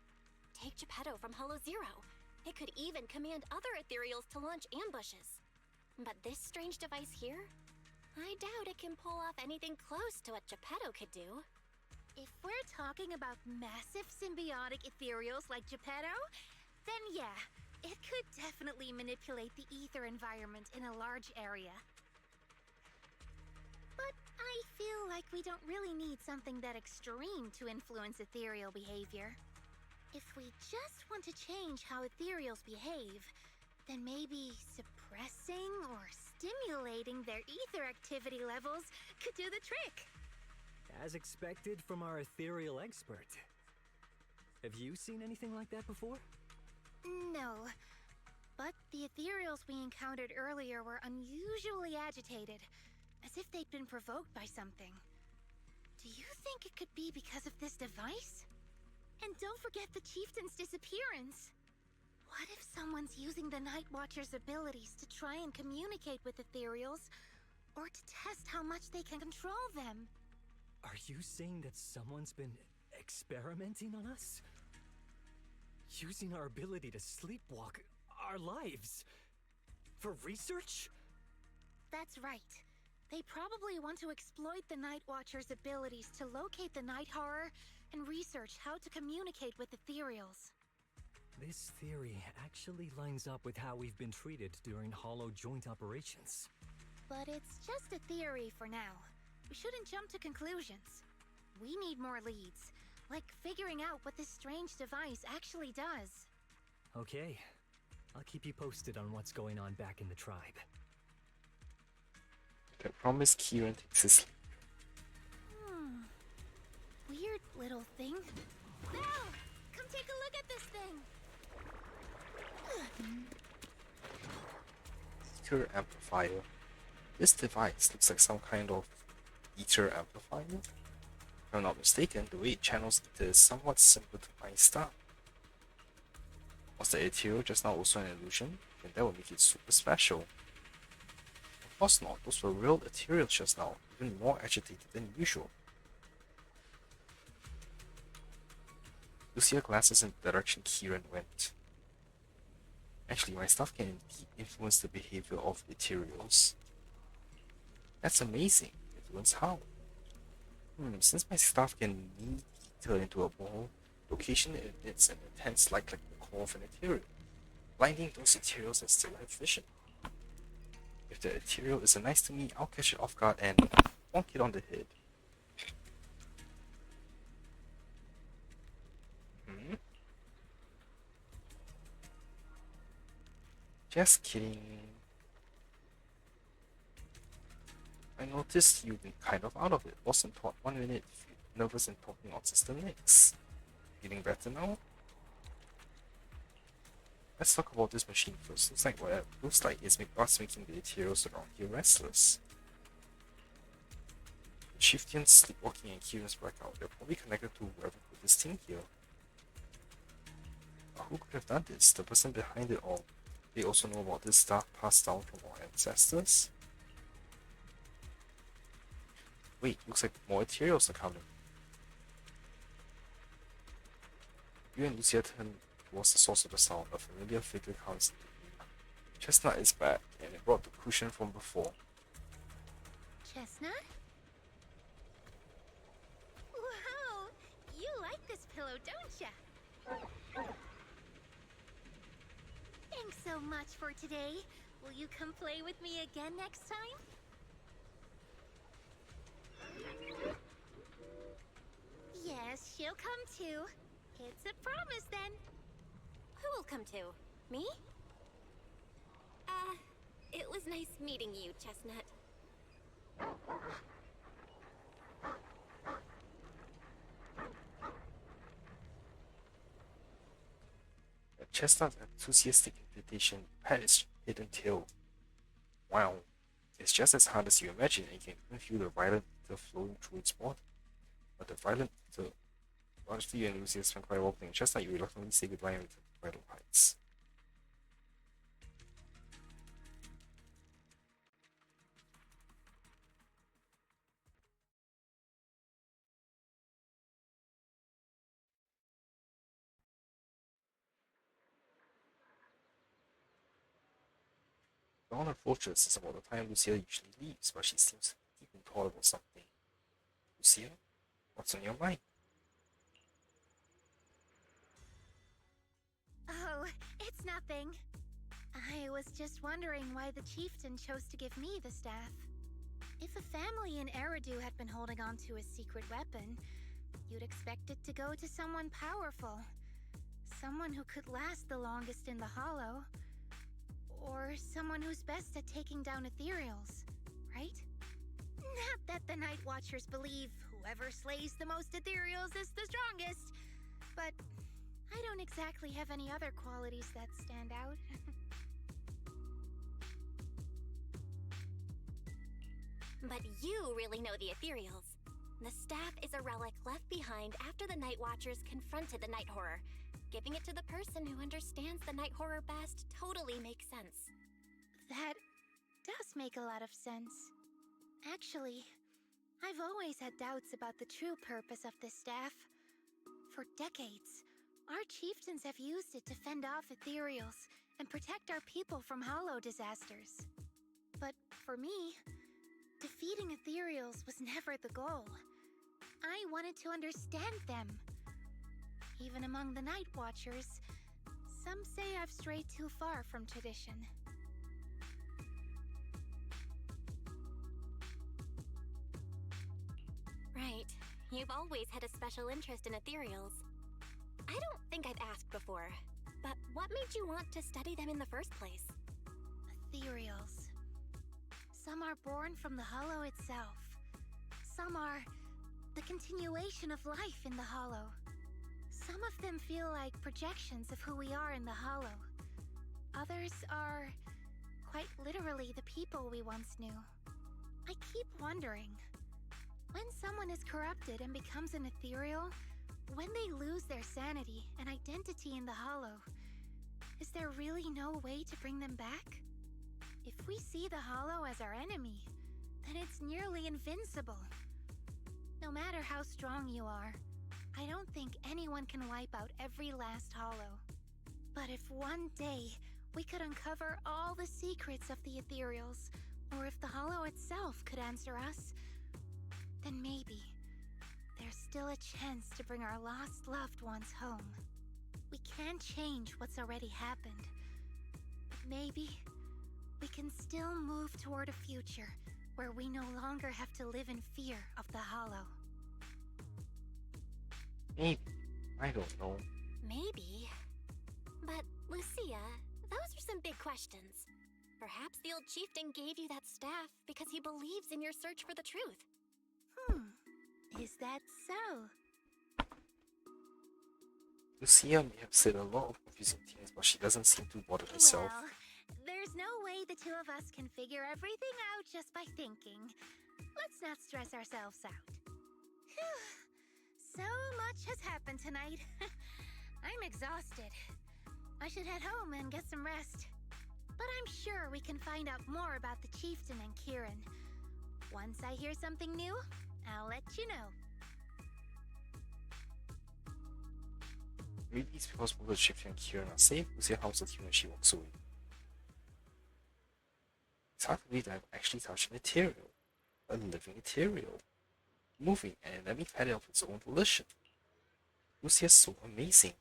Take Geppetto from Hollow Zero. It could even command other ethereals to launch ambushes. But this strange device here? I doubt it can pull off anything close to what Geppetto could do. If we're talking about massive symbiotic ethereals like Geppetto, then yeah, it could definitely manipulate the ether environment in a large area. But I feel like we don't really need something that extreme to influence ethereal behavior. If we just want to change how ethereals behave, then maybe suppressing or stimulating their ether activity levels could do the trick. As expected from our ethereal expert. Have you seen anything like that before? No, but the ethereals we encountered earlier were unusually agitated, as if they'd been provoked by something. Do you think it could be because of this device? And don't forget the chieftain's disappearance. What if someone's using the Night Watcher's abilities to try and communicate with ethereals, or to test how much they can control them? Are you saying that someone's been experimenting on us? Using our ability to sleepwalk our lives? For research? That's right. They probably want to exploit the Night Watcher's abilities to locate the Night Horror and research how to communicate with ethereals. This theory actually lines up with how we've been treated during Hollow joint operations. But it's just a theory for now. We shouldn't jump to conclusions. We need more leads, like figuring out what this strange device actually does. Okay, I'll keep you posted on what's going on back in the tribe. I promise Kieran takes his sleep. Weird little thing. Belle! Come take a look at this thing! Ether amplifier. This device looks like some kind of ether amplifier. If I'm not mistaken, the way it channels ether is somewhat similar to my star. Was the ethereal just now also an illusion? Then that would make it super special. Of course not, those were real ethereals just now, even more agitated than usual. Lucia glances in the direction Kieran went. Actually, my stuff can indeed influence the behavior of ethereals. That's amazing. Influence how? Since my stuff can knee detail into a ball, location emits an intense light like the core of an ethereal, blinding those ethereals that still have vision. If the ethereal isn't nice to me, I'll catch it off guard and bonk it on the head. Just kidding. I noticed you've been kind of out of it. Wasn't taught 1 minute, nervous and talking on system next. Feeling better now? Let's talk about this machine first. Looks like it's us making the ethereals around here restless. The Shiftians, Sleepwalking, and Kieran's Blackout. They're probably connected to whoever put this thing here. Who could have done this? The person behind it all. They also know about this stuff passed down from our ancestors. Wait, looks like more ethereals are coming. You and Lucia turn towards the source of the sound. A familiar figure comes into view. Chestnut is back, and it brought the cushion from before. Chestnut? Wow! You like this pillow, don't ya? Thanks so much for today. Will you come play with me again next time? Yes, she'll come too. It's a promise then. Who will come to? Me? It was nice meeting you, Chestnut. Chestnut's enthusiastic invitation pat its hidden tail. Wow, it's just as hard as you imagine, and you can even feel the violent ether flowing through its body. But the violent ether, largely and Lucia spent quite a while playing Chestnut, you reluctantly say goodbye and return to Vital Heights. Dawn approaches is about the time Lucia usually leaves, but she seems deep in thought about something. Lucia, what's on your mind? Oh, it's nothing. I was just wondering why the chieftain chose to give me the staff. If a family in Eridu had been holding on to a secret weapon, you'd expect it to go to someone powerful. Someone who could last the longest in the Hollow. Or someone who's best at taking down ethereals, right? Not that the Night Watchers believe whoever slays the most ethereals is the strongest, but I don't exactly have any other qualities that stand out. But you really know the ethereals. The staff is a relic left behind after the Night Watchers confronted the Night Horror. Giving it to the person who understands the Night Horror best totally makes sense. That does make a lot of sense. Actually, I've always had doubts about the true purpose of this staff. For decades, our chieftains have used it to fend off ethereals and protect our people from hollow disasters. But for me, defeating ethereals was never the goal. I wanted to understand them. Even among the Night Watchers, some say I've strayed too far from tradition. Right. You've always had a special interest in ethereals. I don't think I've asked before, but what made you want to study them in the first place? Ethereals. Some are born from the Hollow itself. Some are the continuation of life in the Hollow. Some of them feel like projections of who we are in the Hollow. Others are quite literally the people we once knew. I keep wondering, when someone is corrupted and becomes an ethereal, when they lose their sanity and identity in the Hollow, is there really no way to bring them back? If we see the Hollow as our enemy, then it's nearly invincible. No matter how strong you are, I don't think anyone can wipe out every last hollow. But if one day we could uncover all the secrets of the ethereals, or if the hollow itself could answer us, then maybe there's still a chance to bring our lost loved ones home. We can't change what's already happened, but maybe we can still move toward a future where we no longer have to live in fear of the hollow. Maybe. I don't know. Maybe. But, Lucia, those are some big questions. Perhaps the old chieftain gave you that staff because he believes in your search for the truth. Is that so? Lucia may have said a lot of confusing things, but she doesn't seem too bothered herself. Well, there's no way the two of us can figure everything out just by thinking. Let's not stress ourselves out. Phew. So much has happened tonight. I'm exhausted. I should head home and get some rest. But I'm sure we can find out more about the chieftain and Kieran. Once I hear something new, I'll let you know. Maybe it's because both the chieftain and Kieran are safe. Lucia helps the team when she walks away. It's hard to believe that I've actually touched an ethereal. A living ethereal. Moving and let me pet it of its own volition. Lucia's so amazing.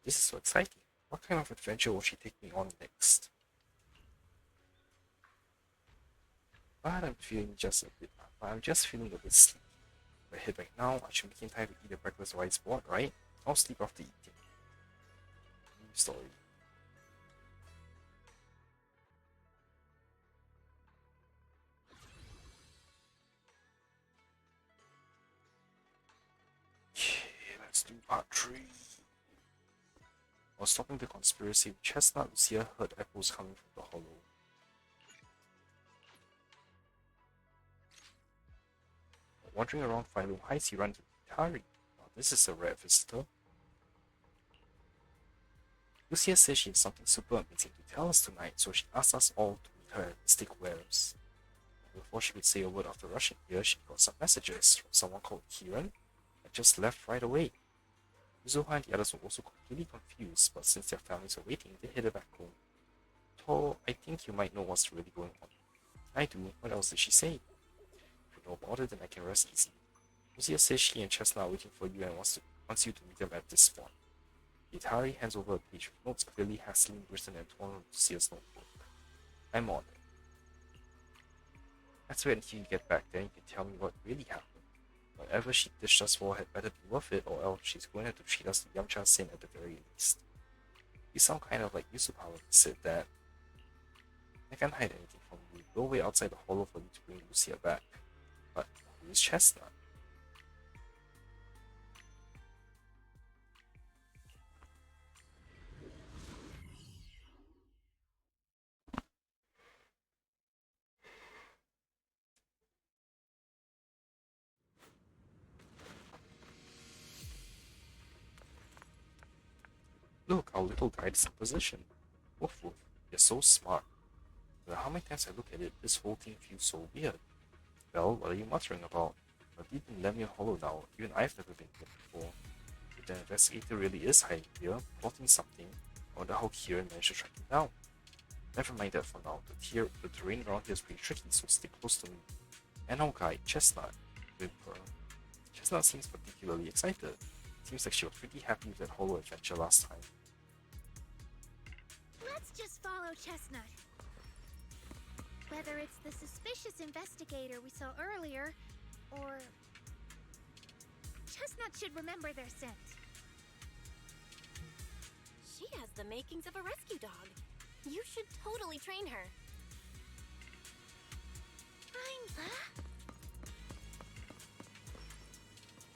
This is so exciting. What kind of adventure will she take me on next? But I'm just feeling a bit sleepy. If I head back now, I should be in time to eat a breakfast while it's bored, right? I'll sleep after eating. New story. Okay, let's do part 3. While stopping the conspiracy with Chestnut, Lucia heard echoes coming from the hollow. Wandering around Philo Heights, he ran into Tari. Now, this is a rare visitor. Lucia says she has something super amazing to tell us tonight, so she asked us all to meet her at Mystic Wares. Before she could say a word after rushing here, she got some messages from someone called Kieran and just left right away. Yuzuha and the others were also completely confused, but since their families were waiting, they headed back home. To, I think you might know what's really going on. I do. What else did she say? If you know about it, then I can rest easy. Lucia says she and Chestnut are waiting for you and wants you to meet them at this spot. Itari hands over a page with notes clearly hastily written and torn from Lucia's notebook. I'm on it. Let's wait until you get back, then you can tell me what really happened. Whatever she dished us for had better be worth it, or else she's going to have to treat us to Yamcha Sin at the very least. You sound kind of like Yusupa when you said that. I can't hide anything from you. We'll wait outside the hollow for you to bring Lucia back. But who is Chestnut? Look, our little guide is in position. Woof woof, you're so smart. But how many times I look at it, this whole thing feels so weird. Well, what are you muttering about? We're deep in Lemon Hollow now, even I've never been here before. If the investigator really is hiding here, plotting something, I wonder how Kieran managed to track him down. Never mind that for now, the terrain around here is pretty tricky, so stay close to me. And our guide, Chestnut, whimper. Chestnut seems particularly excited. Seems like she was pretty happy with that hollow adventure last time. Let's just follow Chestnut. Whether it's the suspicious investigator we saw earlier, or... Chestnut should remember their scent. She has the makings of a rescue dog. You should totally train her.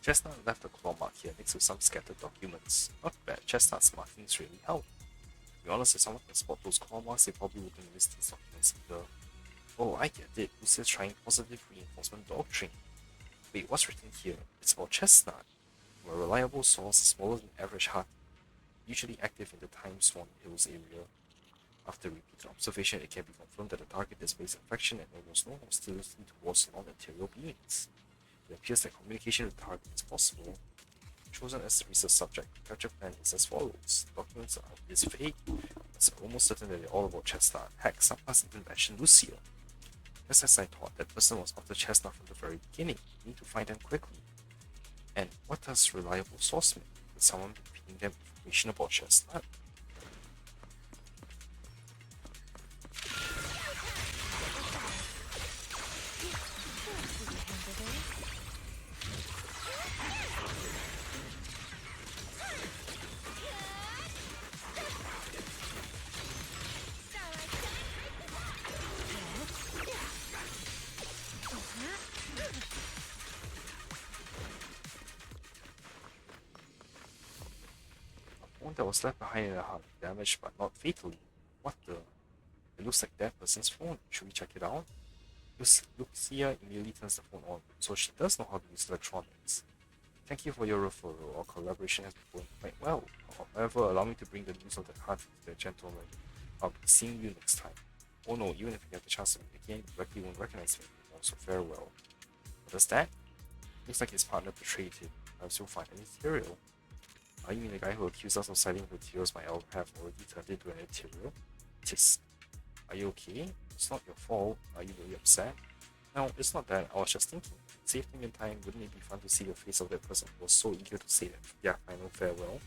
Chestnut left a claw mark here next to some scattered documents. Not bad, Chestnut's markings really help. To be honest, if someone can spot those claw marks, they probably wouldn't miss these documents either. Oh, I get it. Lucia's trying positive reinforcement doctrine. Wait, what's written here? It's about Chestnut. From a reliable source smaller than average heart, usually active in the Time Swan Hills area. After repeated observation, it can be confirmed that the target displays affection and almost no hostility towards non-material beings. It appears that communication with the target is possible. chosen as the research subject. The capture plan is as follows. The documents are this vague. It's almost certain that they're all about Chestnut. Heck, some parts even mention Lucia. Just as I thought, that person was after Chestnut from the very beginning. We need to find them quickly. And what does reliable source mean? Could someone be feeding them information about Chestnut? One that was left behind in the hut, damaged but not fatally. What the? It looks like that person's phone. Should we check it out? Lucia immediately turns the phone on, so she does know how to use electronics. Thank you for your referral. Our collaboration has been going quite well. However, allow me to bring the news of the hunt to the gentleman. I'll be seeing you next time. Oh no, even if we get the chance to meet again, you likely won't recognize me anymore, so farewell. What is that? Looks like his partner betrayed him. Perhaps you'll find an ethereal. You mean the guy who accused us of siding with materials my elder have already turned into an ethereal? Tisk. Are you okay? It's not your fault. Are you really upset? No, it's not that. I was just thinking. Save him in time, wouldn't it be fun to see the face of that person who was so eager to say that final farewell?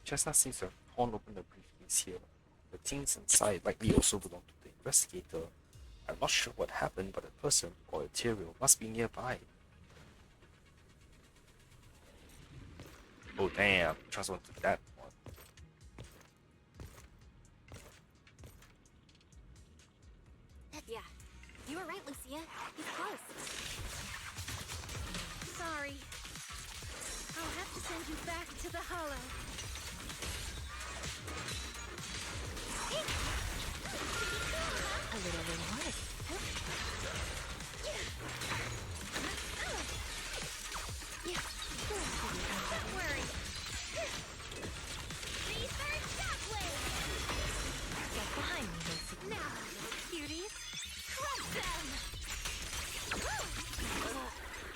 Chestnut seems to have torn open the briefcase here. The things inside likely also belong to the investigator. I'm not sure what happened, but the person, or ethereal, must be nearby. Oh damn, trust went to that one. Yeah, you were right, Lucia. He's close. Sorry. I'll have to send you back to the Hollow. A little reward. Don't worry. Research shockwave! Get behind me, Lucy. Now, cuties, crush them!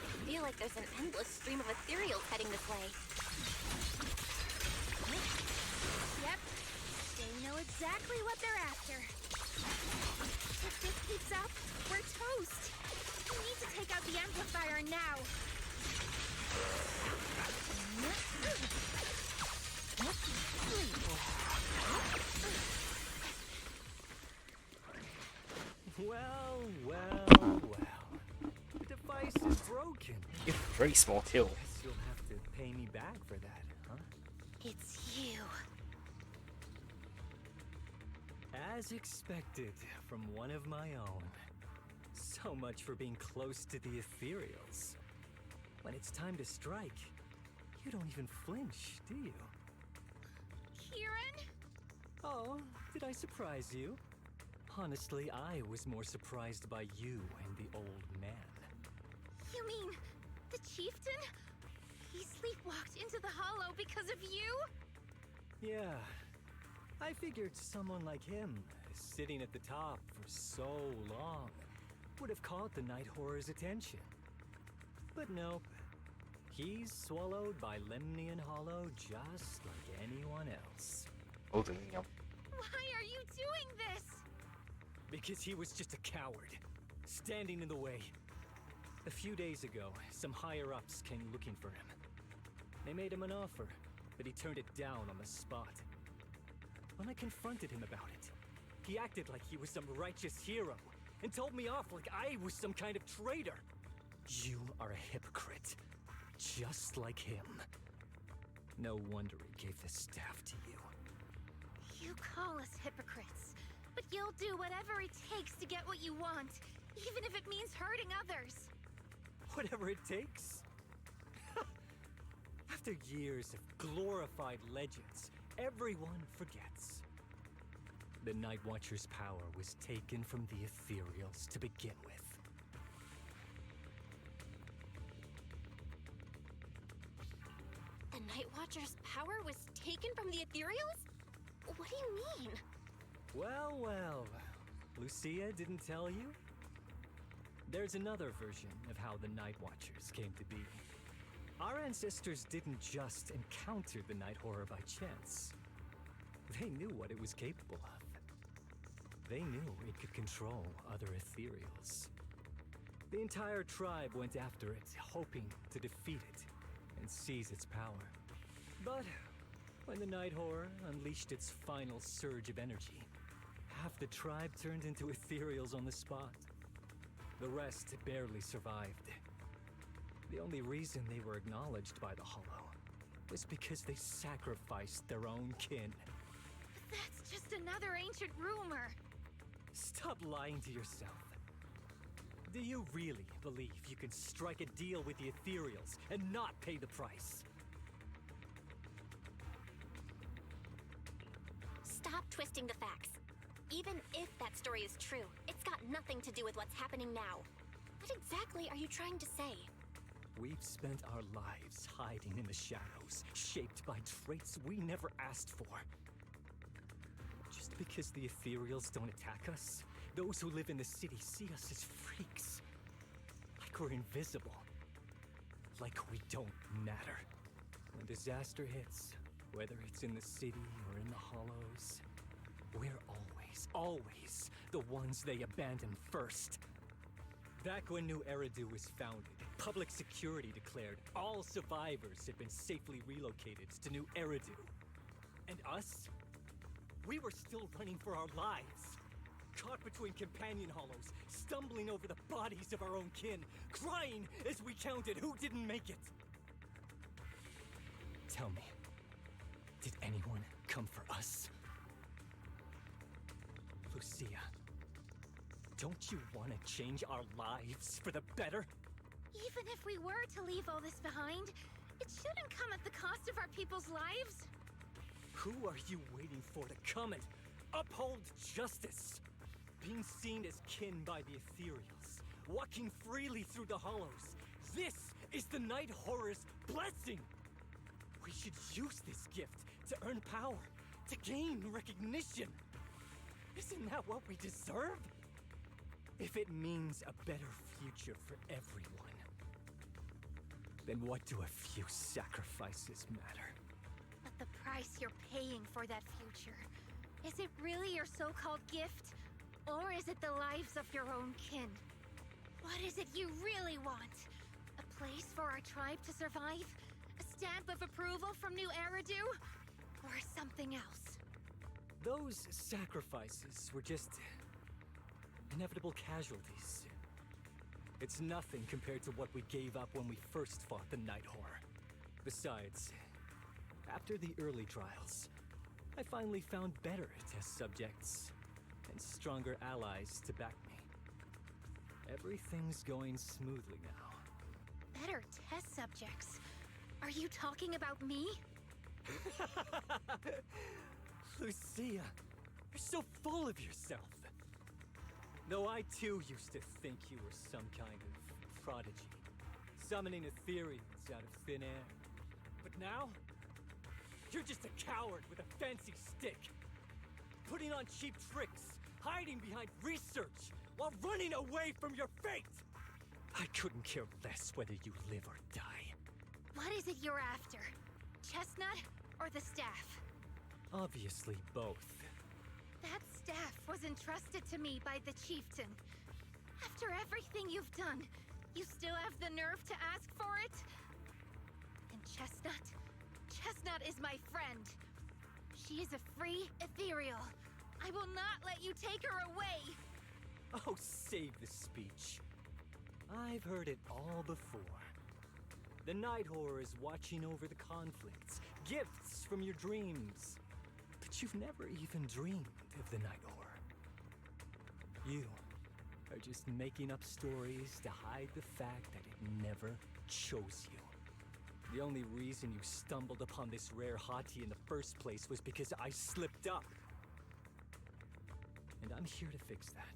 I feel like there's an endless stream of ethereals heading this way. Yep, they know exactly what they're after. If this keeps up, we're toast. We need to take out the amplifier now. Well, well, well. The device is broken. You have a very small tail. Guess you'll have to pay me back for that, huh? It's you. As expected from one of my own. So much for being close to the ethereals. When it's time to strike, you don't even flinch, do you? Kieran? Oh, did I surprise you? Honestly, I was more surprised by you and the old man. You mean the chieftain? He sleepwalked into the Hollow because of you? Yeah, I figured someone like him, sitting at the top for so long, would have caught the Night Horror's attention. But nope. He's swallowed by Lemnian Hollow just like anyone else. Oh, the yum. Why are you doing this? Because he was just a coward, standing in the way. A few days ago, some higher-ups came looking for him. They made him an offer, but he turned it down on the spot. When I confronted him about it, he acted like he was some righteous hero and told me off like I was some kind of traitor. You are a hypocrite, just like him. No wonder he gave the staff to you. You call us hypocrites, but you'll do whatever it takes to get what you want, even if it means hurting others. Whatever it takes. After years of glorified legends, everyone forgets. The Night Watcher's power was taken from the Ethereals to begin with. The Night Watcher's power was taken from the Ethereals? What do you mean? Well, well. Lucia didn't tell you? There's another version of how the Night Watchers came to be. Our ancestors didn't just encounter the Night Horror by chance. They knew what it was capable of. They knew it could control other Ethereals. The entire tribe went after it, hoping to defeat it and seize its power. But when the Night Horror unleashed its final surge of energy, half the tribe turned into Ethereals on the spot. The rest barely survived. The only reason they were acknowledged by the Hollow was because they sacrificed their own kin. But that's just another ancient rumor. Stop lying to yourself. Do you really believe you can strike a deal with the Ethereals and not pay the price? Stop twisting the facts. Even if that story is true, it's got nothing to do with what's happening now. What exactly are you trying to say? We've spent our lives hiding in the shadows, shaped by traits we never asked for. Just because the Ethereals don't attack us, those who live in the city see us as freaks. Like we're invisible. Like we don't matter. When disaster hits, whether it's in the city or in the hollows, we're always the ones they abandon first. Back when New Eridu was founded, public security declared all survivors had been safely relocated to New Eridu. And us? We were still running for our lives. Caught between companion hollows, stumbling over the bodies of our own kin, crying as we counted who didn't make it. Tell me, did anyone come for us? Lucia, don't you want to change our lives for the better? Even if we were to leave all this behind, it shouldn't come at the cost of our people's lives. Who are you waiting for to come and uphold justice? Being seen as kin by the Ethereals, walking freely through the hollows. This is the Night Horror's blessing! We should use this gift to earn power, to gain recognition. Isn't that what we deserve? If it means a better future for everyone, then what do a few sacrifices matter? But the price you're paying for that future, is it really your so-called gift? Or is it the lives of your own kin? What is it you really want? A place for our tribe to survive? A stamp of approval from New Eridu? Or something else? Those sacrifices were just inevitable casualties. It's nothing compared to what we gave up when we first fought the Night Horror. Besides, after the early trials, I finally found better test subjects and stronger allies to back me. Everything's going smoothly now. Better test subjects? Are you talking about me? Lucia, you're so full of yourself. Though I too used to think you were some kind of prodigy, summoning Ethereans out of thin air. But now, you're just a coward with a fancy stick, putting on cheap tricks, hiding behind research, while running away from your fate! I couldn't care less whether you live or die. What is it you're after? Chestnut or the staff? Obviously both. That staff was entrusted to me by the chieftain. After everything you've done, you still have the nerve to ask for it? And Chestnut? Chestnut is my friend. She is a free ethereal. I will not let you take her away! Oh, save the speech. I've heard it all before. The Night Horror is watching over the conflicts, gifts from your dreams. But you've never even dreamed of the Night Horror. You are just making up stories to hide the fact that it never chose you. The only reason you stumbled upon this rare hottie in the first place was because I slipped up. And I'm here to fix that.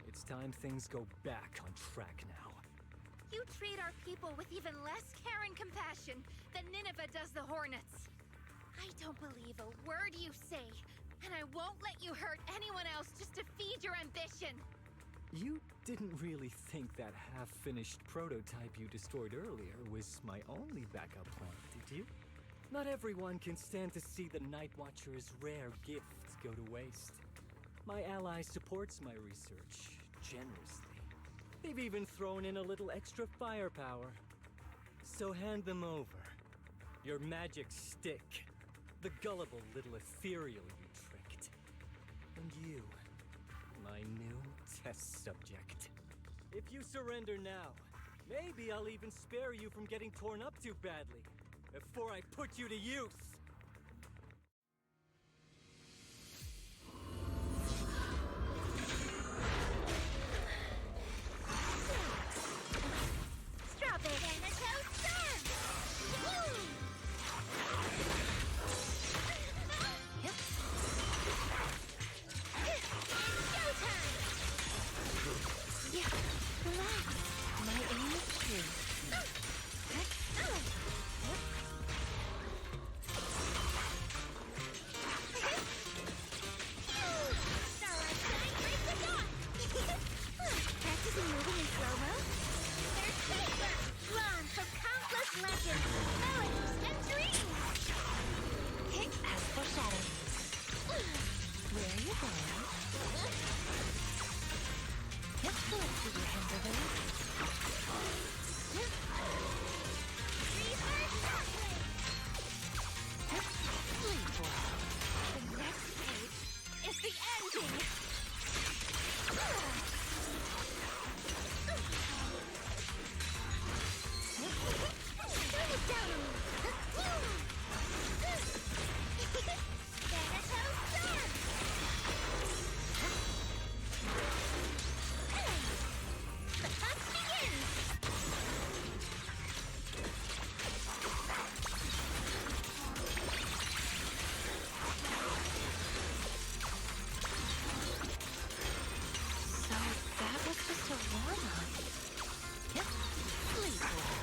It's time things go back on track now. You treat our people with even less care and compassion than Nineveh does the Hornets. I don't believe a word you say, and I won't let you hurt anyone else just to feed your ambition. You didn't really think that half-finished prototype you destroyed earlier was my only backup plan, did you? Not everyone can stand to see the Night Watcher's rare gifts go to waste. My ally supports my research generously. They've even thrown in a little extra firepower. So hand them over. Your magic stick. The gullible little ethereal you tricked. And you, my new test subject. If you surrender now, maybe I'll even spare you from getting torn up too badly before I put you to use. Strawberry Thanatos Sun! Woo! Yep. It's showtime! Yeah. Relax. My aim is true. Starlight Shine, break the dawn! Practicing moving in slow-mo? There's paper! Drawn from countless legends, melodies, and dreams! As foreshadowed. Where are you going? Yep, let's see your hands over there. Reverse shockwave! Sleepwalk. The next page is the ending! Turn it down a little! Thanatos Sun! The hunt begins! So that was just a warm-up. Yep, sleepwalk.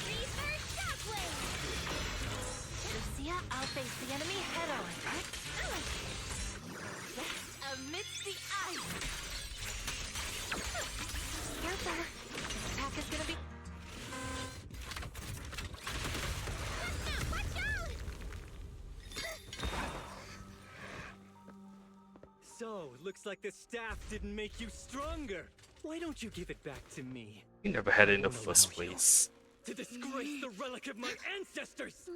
Reverse shockwave! Lucia, I'll face the enemy head-on. Rest amidst the ice! Careful. This attack is gonna be... Watch out! So, looks like the staff didn't make you stronger. Why don't you give it back to me? You never had it in the Won't first allow you place. To disgrace the relic of my ancestors!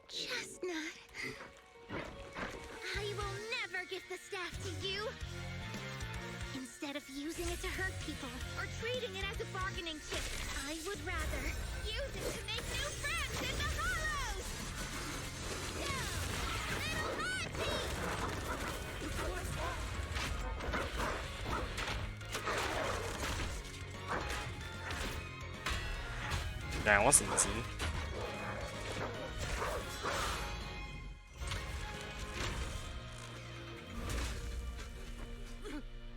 Chestnut! I will never give the staff to you! Instead of using it to hurt people or treating it as a bargaining chip, I would rather use it to make new friends in the hollows! Go! Little Haunty! That wasn't easy.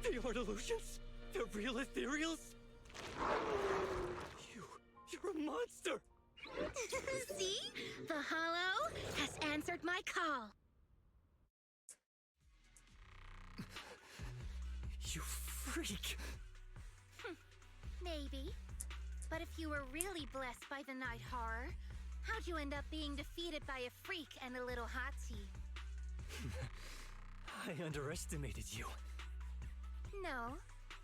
The Artolutions? The real ethereals? You're a monster! See? The hollow has answered my call. You freak! Maybe. But if you were really blessed by the night horror, how'd you end up being defeated by a freak and a little hot tea? I underestimated you. No.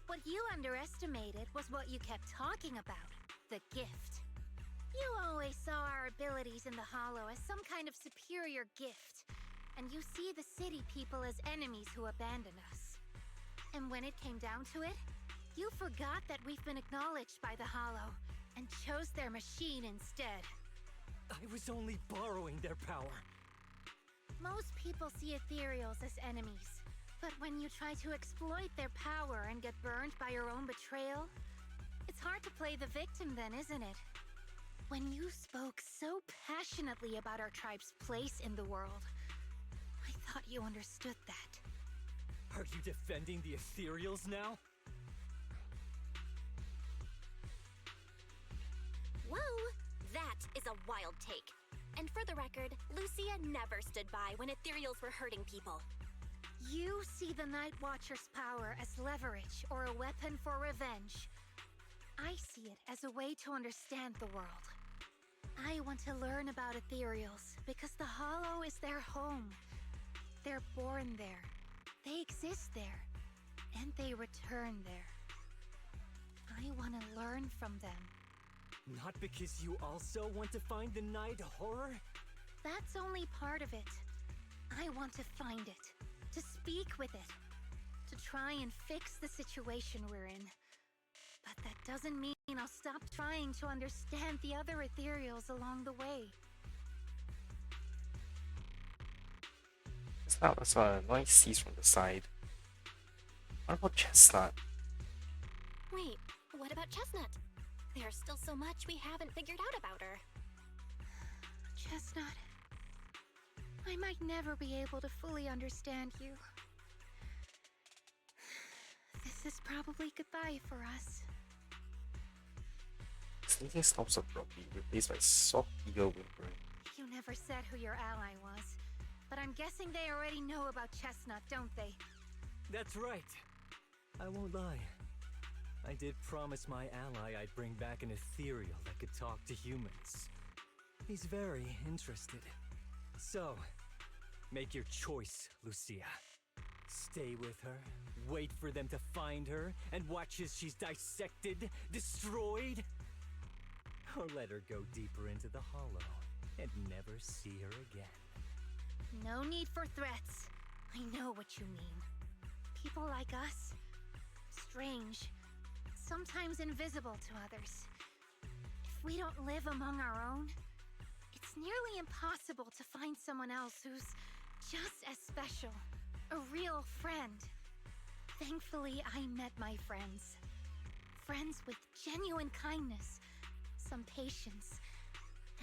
What you underestimated was what you kept talking about. The gift. You always saw our abilities in the Hollow as some kind of superior gift. And you see the city people as enemies who abandon us. And when it came down to it, you forgot that we've been acknowledged by the Hollow. and chose their machine instead. I was only borrowing their power. Most people see ethereals as enemies, but when you try to exploit their power and get burned by your own betrayal, it's hard to play the victim then, isn't it? When you spoke so passionately about our tribe's place in the world, I thought you understood that. Are you defending the ethereals now? Whoa! That is a wild take. And for the record, Lucia never stood by when ethereals were hurting people. You see the Night Watcher's power as leverage or a weapon for revenge. I see it as a way to understand the world. I want to learn about ethereals because the Hollow is their home. They're born there, they exist there, and they return there. I want to learn from them. Not because you also want to find the night horror? That's only part of it. I want to find it, to speak with it, to try and fix the situation we're in. But that doesn't mean I'll stop trying to understand the other ethereals along the way. That's a nice seas from the side. What about Chestnut? Wait, what about Chestnut? There's still so much we haven't figured out about her. Chestnut, I might never be able to fully understand you. This is probably goodbye for us. Sneezing stops abruptly, replaced by soft eager whimpering. You never said who your ally was, but I'm guessing they already know about Chestnut, don't they? That's right. I won't lie. I did promise my ally I'd bring back an ethereal that could talk to humans. He's very interested. So, make your choice, Lucia. Stay with her, wait for them to find her, and watch as she's dissected, destroyed? Or let her go deeper into the Hollow and never see her again. No need for threats. I know what you mean. People like us, strange, sometimes invisible to others. If we don't live among our own, it's nearly impossible to find someone else who's just as special, a real friend. Thankfully, I met my friends. Friends with genuine kindness, some patience,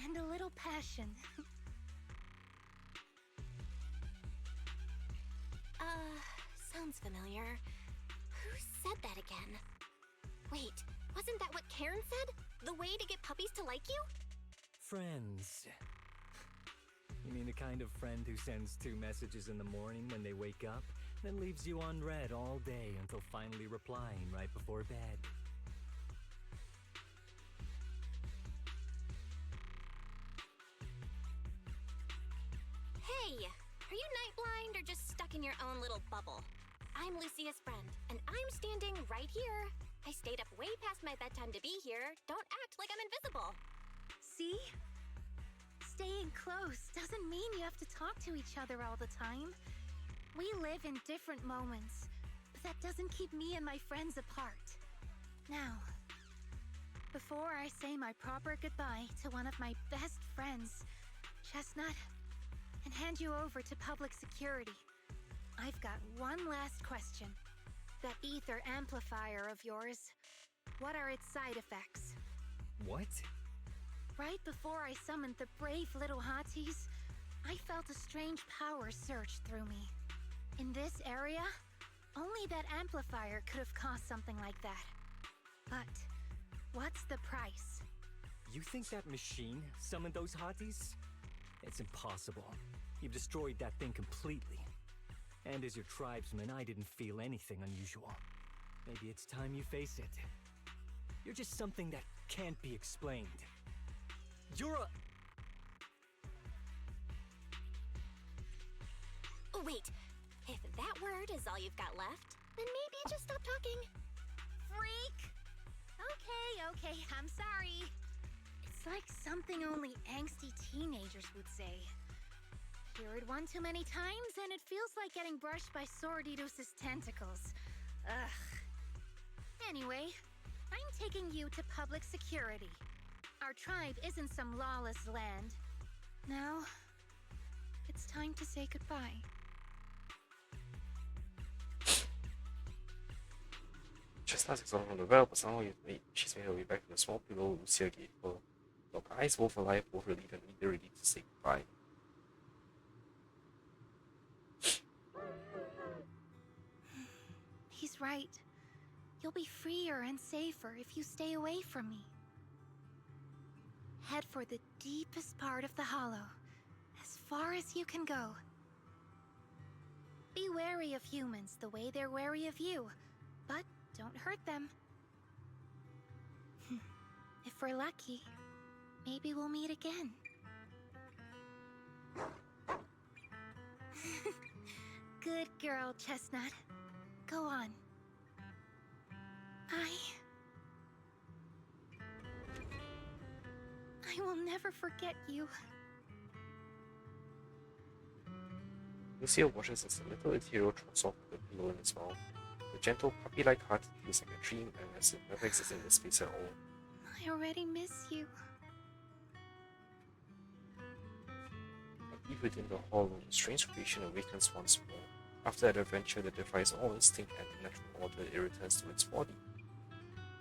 and a little passion. Sounds familiar. Who said that again? Wait, wasn't that what Karen said? The way to get puppies to like you? Friends. You mean the kind of friend who sends 2 messages in the morning when they wake up, then leaves you unread all day until finally replying right before bed? Hey, are you night blind or just stuck in your own little bubble? I'm Lucia's friend, and I'm standing right here. I stayed up way past my bedtime to be here. Don't act like I'm invisible. See? Staying close doesn't mean you have to talk to each other all the time. We live in different moments, but that doesn't keep me and my friends apart. Now, before I say my proper goodbye to one of my best friends, Chestnut, and hand you over to public security, I've got one last question. That ether amplifier of yours, what are its side effects? What? Right before I summoned the brave little hotties, I felt a strange power surge through me. In this area, only that amplifier could have caused something like that. But what's the price? You think that machine summoned those hotties? It's impossible. You've destroyed that thing completely. And as your tribesman, I didn't feel anything unusual. Maybe it's time you face it. You're just something that can't be explained. You're a... Oh, wait. If that word is all you've got left, then maybe just stop talking. Freak! Okay, I'm sorry. It's like something only angsty teenagers would say. Hear it one too many times, and it feels like getting brushed by Swordidus' tentacles. Ugh. Anyway, I'm taking you to public security. Our tribe isn't some lawless land. Now, it's time to say goodbye. Chestnut's exhausted from the battle, but somehow she's made her way back to the small pillow Lucia gave her. Look, eyes both alive, both relieved and either ready to say goodbye. He's right. You'll be freer and safer if you stay away from me. Head for the deepest part of the hollow, as far as you can go. Be wary of humans the way they're wary of you, but don't hurt them. If we're lucky, maybe we'll meet again. Good girl, Chestnut. Go on. I will never forget you. Lucia watches as the little ethereal trots off with the pillow in its mouth. The gentle, puppy-like heart feels like a dream and as if never existed in this space at all. I already miss you. And deep within the hollow, the strange creation awakens once more. After that adventure that defies all instinct and the natural order, it returns to its body.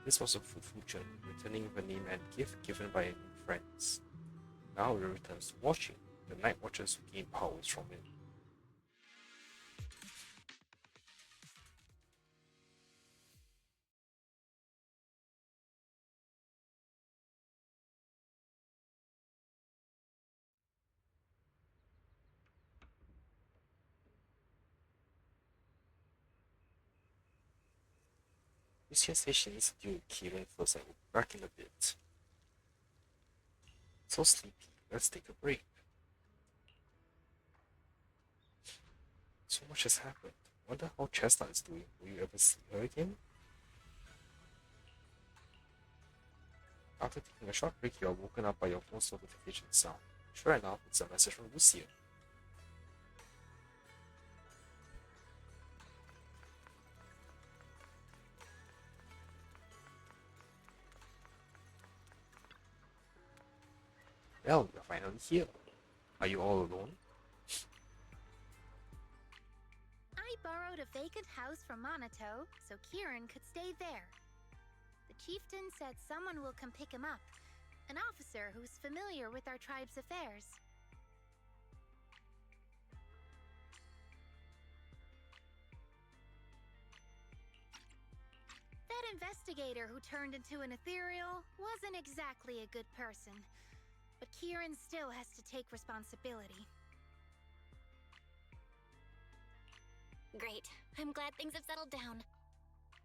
This was a fruitful journey, returning with a name and gift given by new friends. Now it returns to watching, the Night Watchers who gain powers from it. Lucia says she needs to deal with Kieran first and we'll be back in a bit. So sleepy, let's take a break. So much has happened. Wonder how Chestnut is doing. Will you ever see her again? After taking a short break, you are woken up by your phone's notification sound. Sure enough, it's a message from Lucia. Well, you're finally here. Are you all alone? I borrowed a vacant house from Monato so Kieran could stay there. The chieftain said someone will come pick him up, an officer who's familiar with our tribe's affairs. That investigator who turned into an ethereal wasn't exactly a good person, but Kieran still has to take responsibility. Great. I'm glad things have settled down.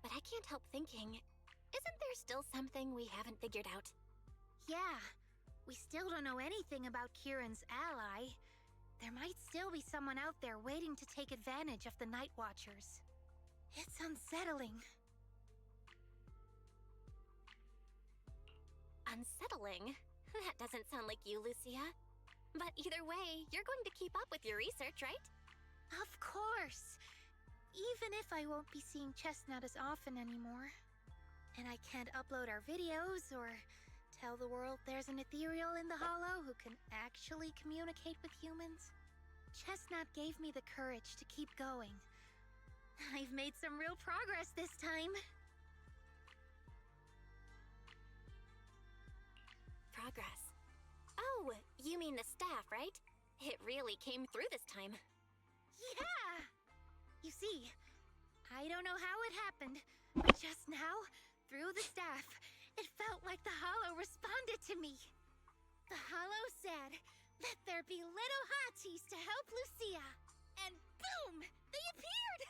But I can't help thinking, isn't there still something we haven't figured out? Yeah, we still don't know anything about Kieran's ally. There might still be someone out there waiting to take advantage of the Night Watchers. It's unsettling. Unsettling? That doesn't sound like you, Lucia. But either way, you're going to keep up with your research, right? Of course! Even if I won't be seeing Chestnut as often anymore. And I can't upload our videos or tell the world there's an ethereal in the hollow who can actually communicate with humans. Chestnut gave me the courage to keep going. I've made some real progress this time. Progress. Oh, you mean the staff, right? It really came through this time. Yeah! You see, I don't know how it happened, but just now, through the staff, it felt like the hollow responded to me. The hollow said, "Let there be little hotties to help Lucia." And boom! They appeared!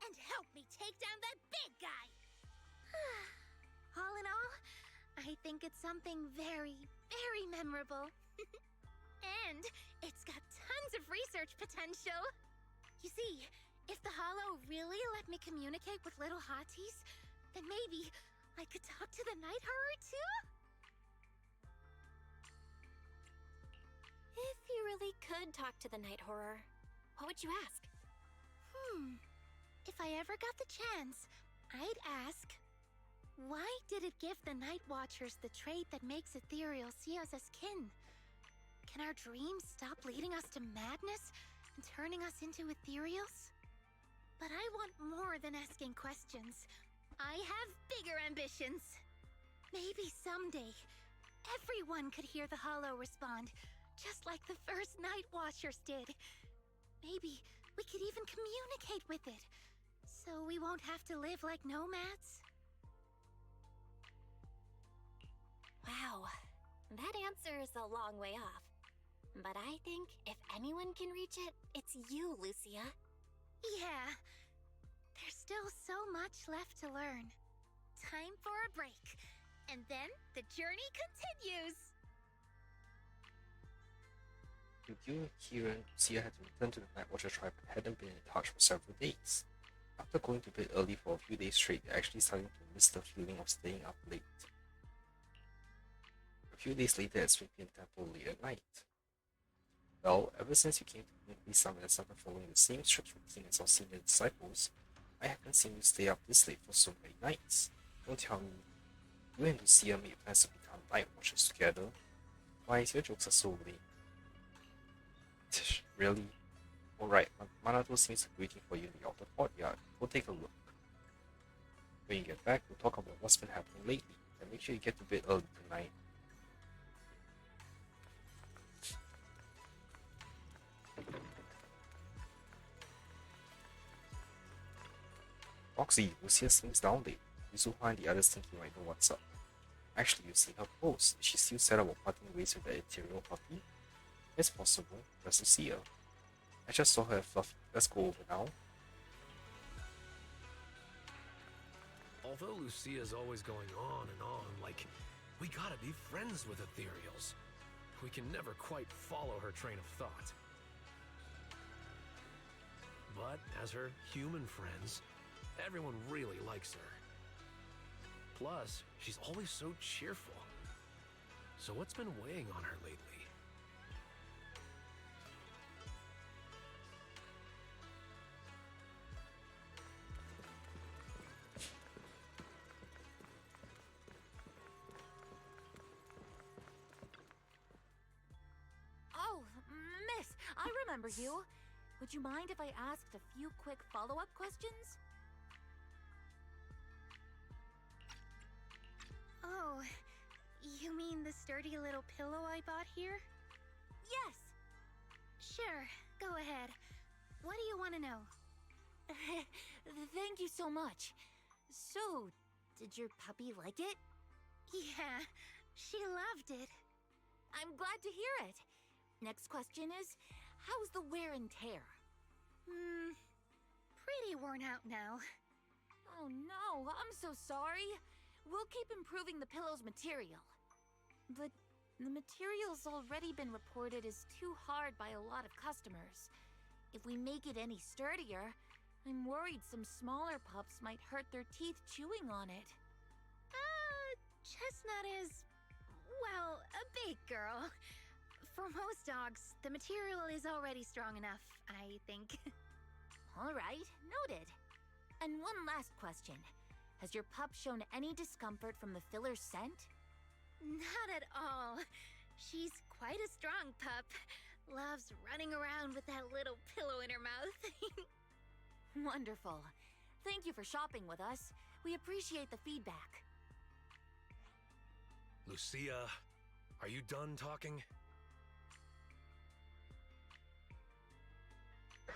And helped me take down that big guy! All in all, I think it's something very, very memorable. And it's got tons of research potential. You see, if the hollow really let me communicate with little hotties, then maybe I could talk to the night horror too? If you really could talk to the night horror, what would you ask? If I ever got the chance, I'd ask, Why did it give the Night Watchers the trait that makes Ethereal see us as kin? Can our dreams stop leading us to madness and turning us into Ethereals? But I want more than asking questions. I have bigger ambitions. Maybe someday, everyone could hear the Hollow respond, just like the first Night Watchers did. Maybe we could even communicate with it, so we won't have to live like nomads. Wow, that answer is a long way off. But I think if anyone can reach it, it's you, Lucia. Yeah, there's still so much left to learn. Time for a break, and then the journey continues. With you, Kira and Lucia had to return to the Nightwatcher tribe and hadn't been in touch for several days. After going to bed early for a few days straight, they're actually starting to miss the feeling of staying up late. A few days later at Swapian Temple late at night. Well, ever since you came to Kingly Summit and started following the same strict routine as our senior disciples, I haven't seen you stay up this late for so many nights. Don't tell me you and Lucia made plans to become night watchers together. Why, your jokes are so lame. Really? Alright, Manato seems to be waiting for you in the outer courtyard. Go take a look. When you get back, we'll talk about what's been happening lately, and make sure you get to bed early tonight. Roxy, Lucia seems down late. Yuzuha and the others think you might know what's up. Actually, you've seen her post. She still set up a parting ways with the ethereal puppy. It's possible. Let's see her. I just saw her at Fluffy. Let's go over now. Although Lucia's always going on and on, like, we gotta be friends with ethereals, we can never quite follow her train of thought. But as her human friends, everyone really likes her. Plus, she's always so cheerful. So what's been weighing on her lately? Oh, miss, I remember you. Would you mind if I asked a few quick follow-up questions? Oh, you mean the sturdy little pillow I bought here? Yes. Sure, go ahead. What do you want to know? Thank you so much. So, did your puppy like it? Yeah, she loved it. I'm glad to hear it. Next question is, how's the wear and tear? Pretty worn out now. Oh no, I'm so sorry. We'll keep improving the pillow's material. But the material's already been reported as too hard by a lot of customers. If we make it any sturdier, I'm worried some smaller pups might hurt their teeth chewing on it. Chestnut is, well, a big girl. For most dogs, the material is already strong enough, I think. All right, noted. And one last question. Has your pup shown any discomfort from the filler's scent? Not at all. She's quite a strong pup. Loves running around with that little pillow in her mouth. Wonderful. Thank you for shopping with us. We appreciate the feedback. Lucia, are you done talking?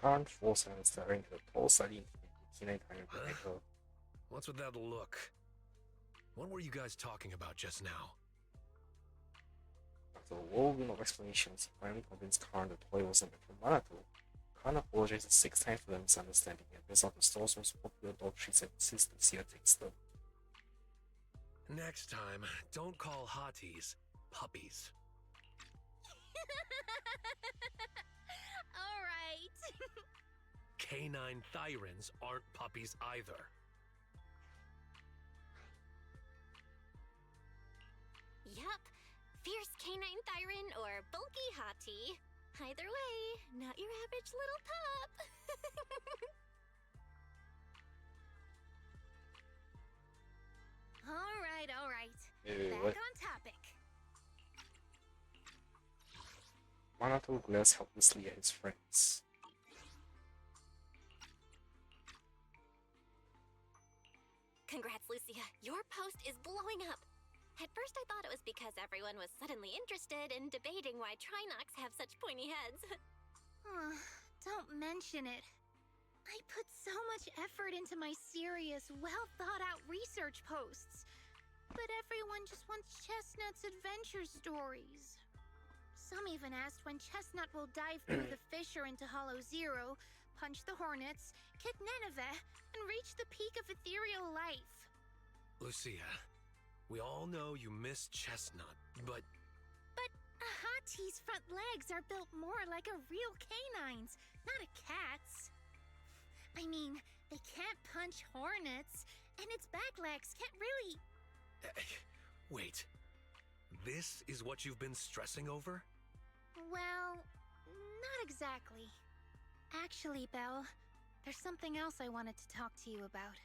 Can't force her staring at the tall, slightly intimidating canine behind her. What's with that look? What were you guys talking about just now? After a whirlwind of explanations, he finally convinced Karn the toy wasn't meant for Manato. Karn apologized 6 times for the misunderstanding and brings out the store's most popular dog treats and insists Lucia takes them. Next time, don't call hotties puppies. All right. Canine thyrins aren't puppies either. Yup. Fierce canine thyron or bulky hottie. Either way, not your average little pup. Huh? alright. Wait, Back what? on topic. Manato glares helplessly at his friends. Congrats, Lucia. Your post is blowing up. At first, I thought it was because everyone was suddenly interested in debating why Trinocs have such pointy heads. Don't mention it. I put so much effort into my serious, well-thought-out research posts. But everyone just wants Chestnut's adventure stories. Some even asked when Chestnut will dive through the fissure into Hollow Zero, punch the Hornets, kick Nineveh, and reach the peak of ethereal life. Lucia, we all know you miss Chestnut, but But a Hati's front legs are built more like a real canine's, not a cat's. I mean, they can't punch hornets, and its back legs can't really... wait. This is what you've been stressing over? Well, not exactly. Actually, Belle, there's something else I wanted to talk to you about.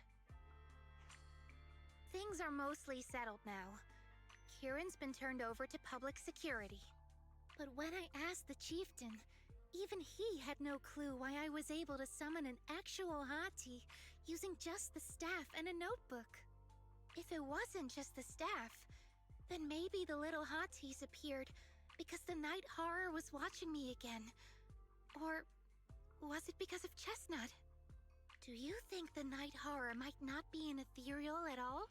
Things are mostly settled now. Kieran's been turned over to public security. But when I asked the chieftain, even he had no clue why I was able to summon an actual Hati using just the staff and a notebook. If it wasn't just the staff, then maybe the little Hatis appeared because the night horror was watching me again. Or was it because of Chestnut? Do you think the night horror might not be an ethereal at all?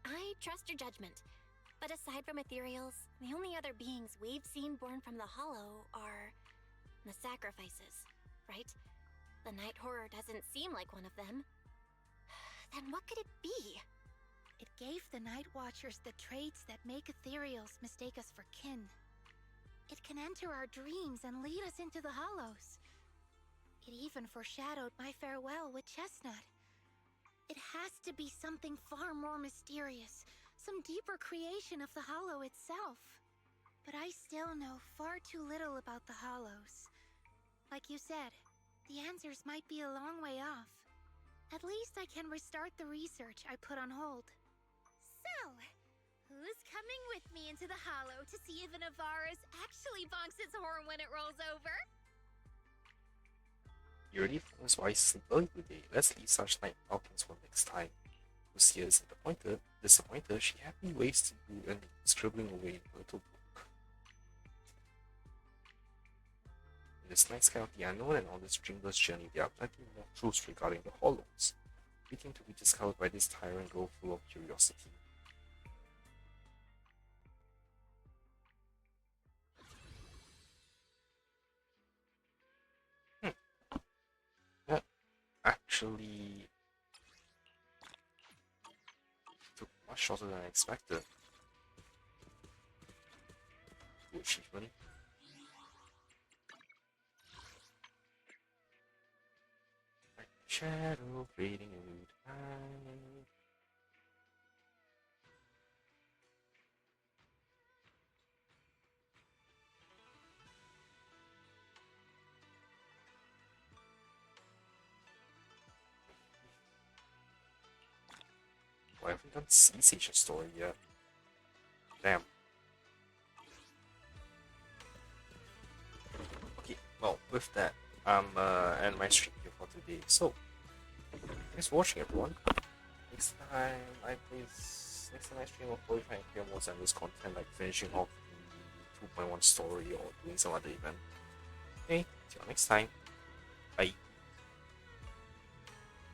I trust your judgment. But aside from ethereals, the only other beings we've seen born from the Hollow are the sacrifices, right? The night horror doesn't seem like one of them. Then what could it be? It gave the Night Watchers the traits that make ethereals mistake us for kin. It can enter our dreams and lead us into the Hollows. It even foreshadowed my farewell with Chestnut. It has to be something far more mysterious, some deeper creation of the Hollow itself. But I still know far too little about the Hollows. Like you said, the answers might be a long way off. At least I can restart the research I put on hold. So, who's coming with me into the Hollow to see if an Avaris actually bonks its horn when it rolls over? You already promised why sleep early today. Let's leave such night outings for next time. Lucia is disappointed. She happily waves to you and scribbling away in a little book. In this night sky of the unknown and on this dreamless journey, there are plenty more truths regarding the Hollows, waiting to be discovered by this tyrant girl full of curiosity. That actually took much shorter than I expected. Good achievement. Like shadow fading into time. Well, I haven't done Sea Sage's story yet. Damn. Okay, well, with that, I'm end my stream here for today. So, thanks for watching, everyone. Next time I stream, I'll probably try and clear more Zenless content, like finishing off the 2.1 story or doing some other event. Okay, see you next time. Bye.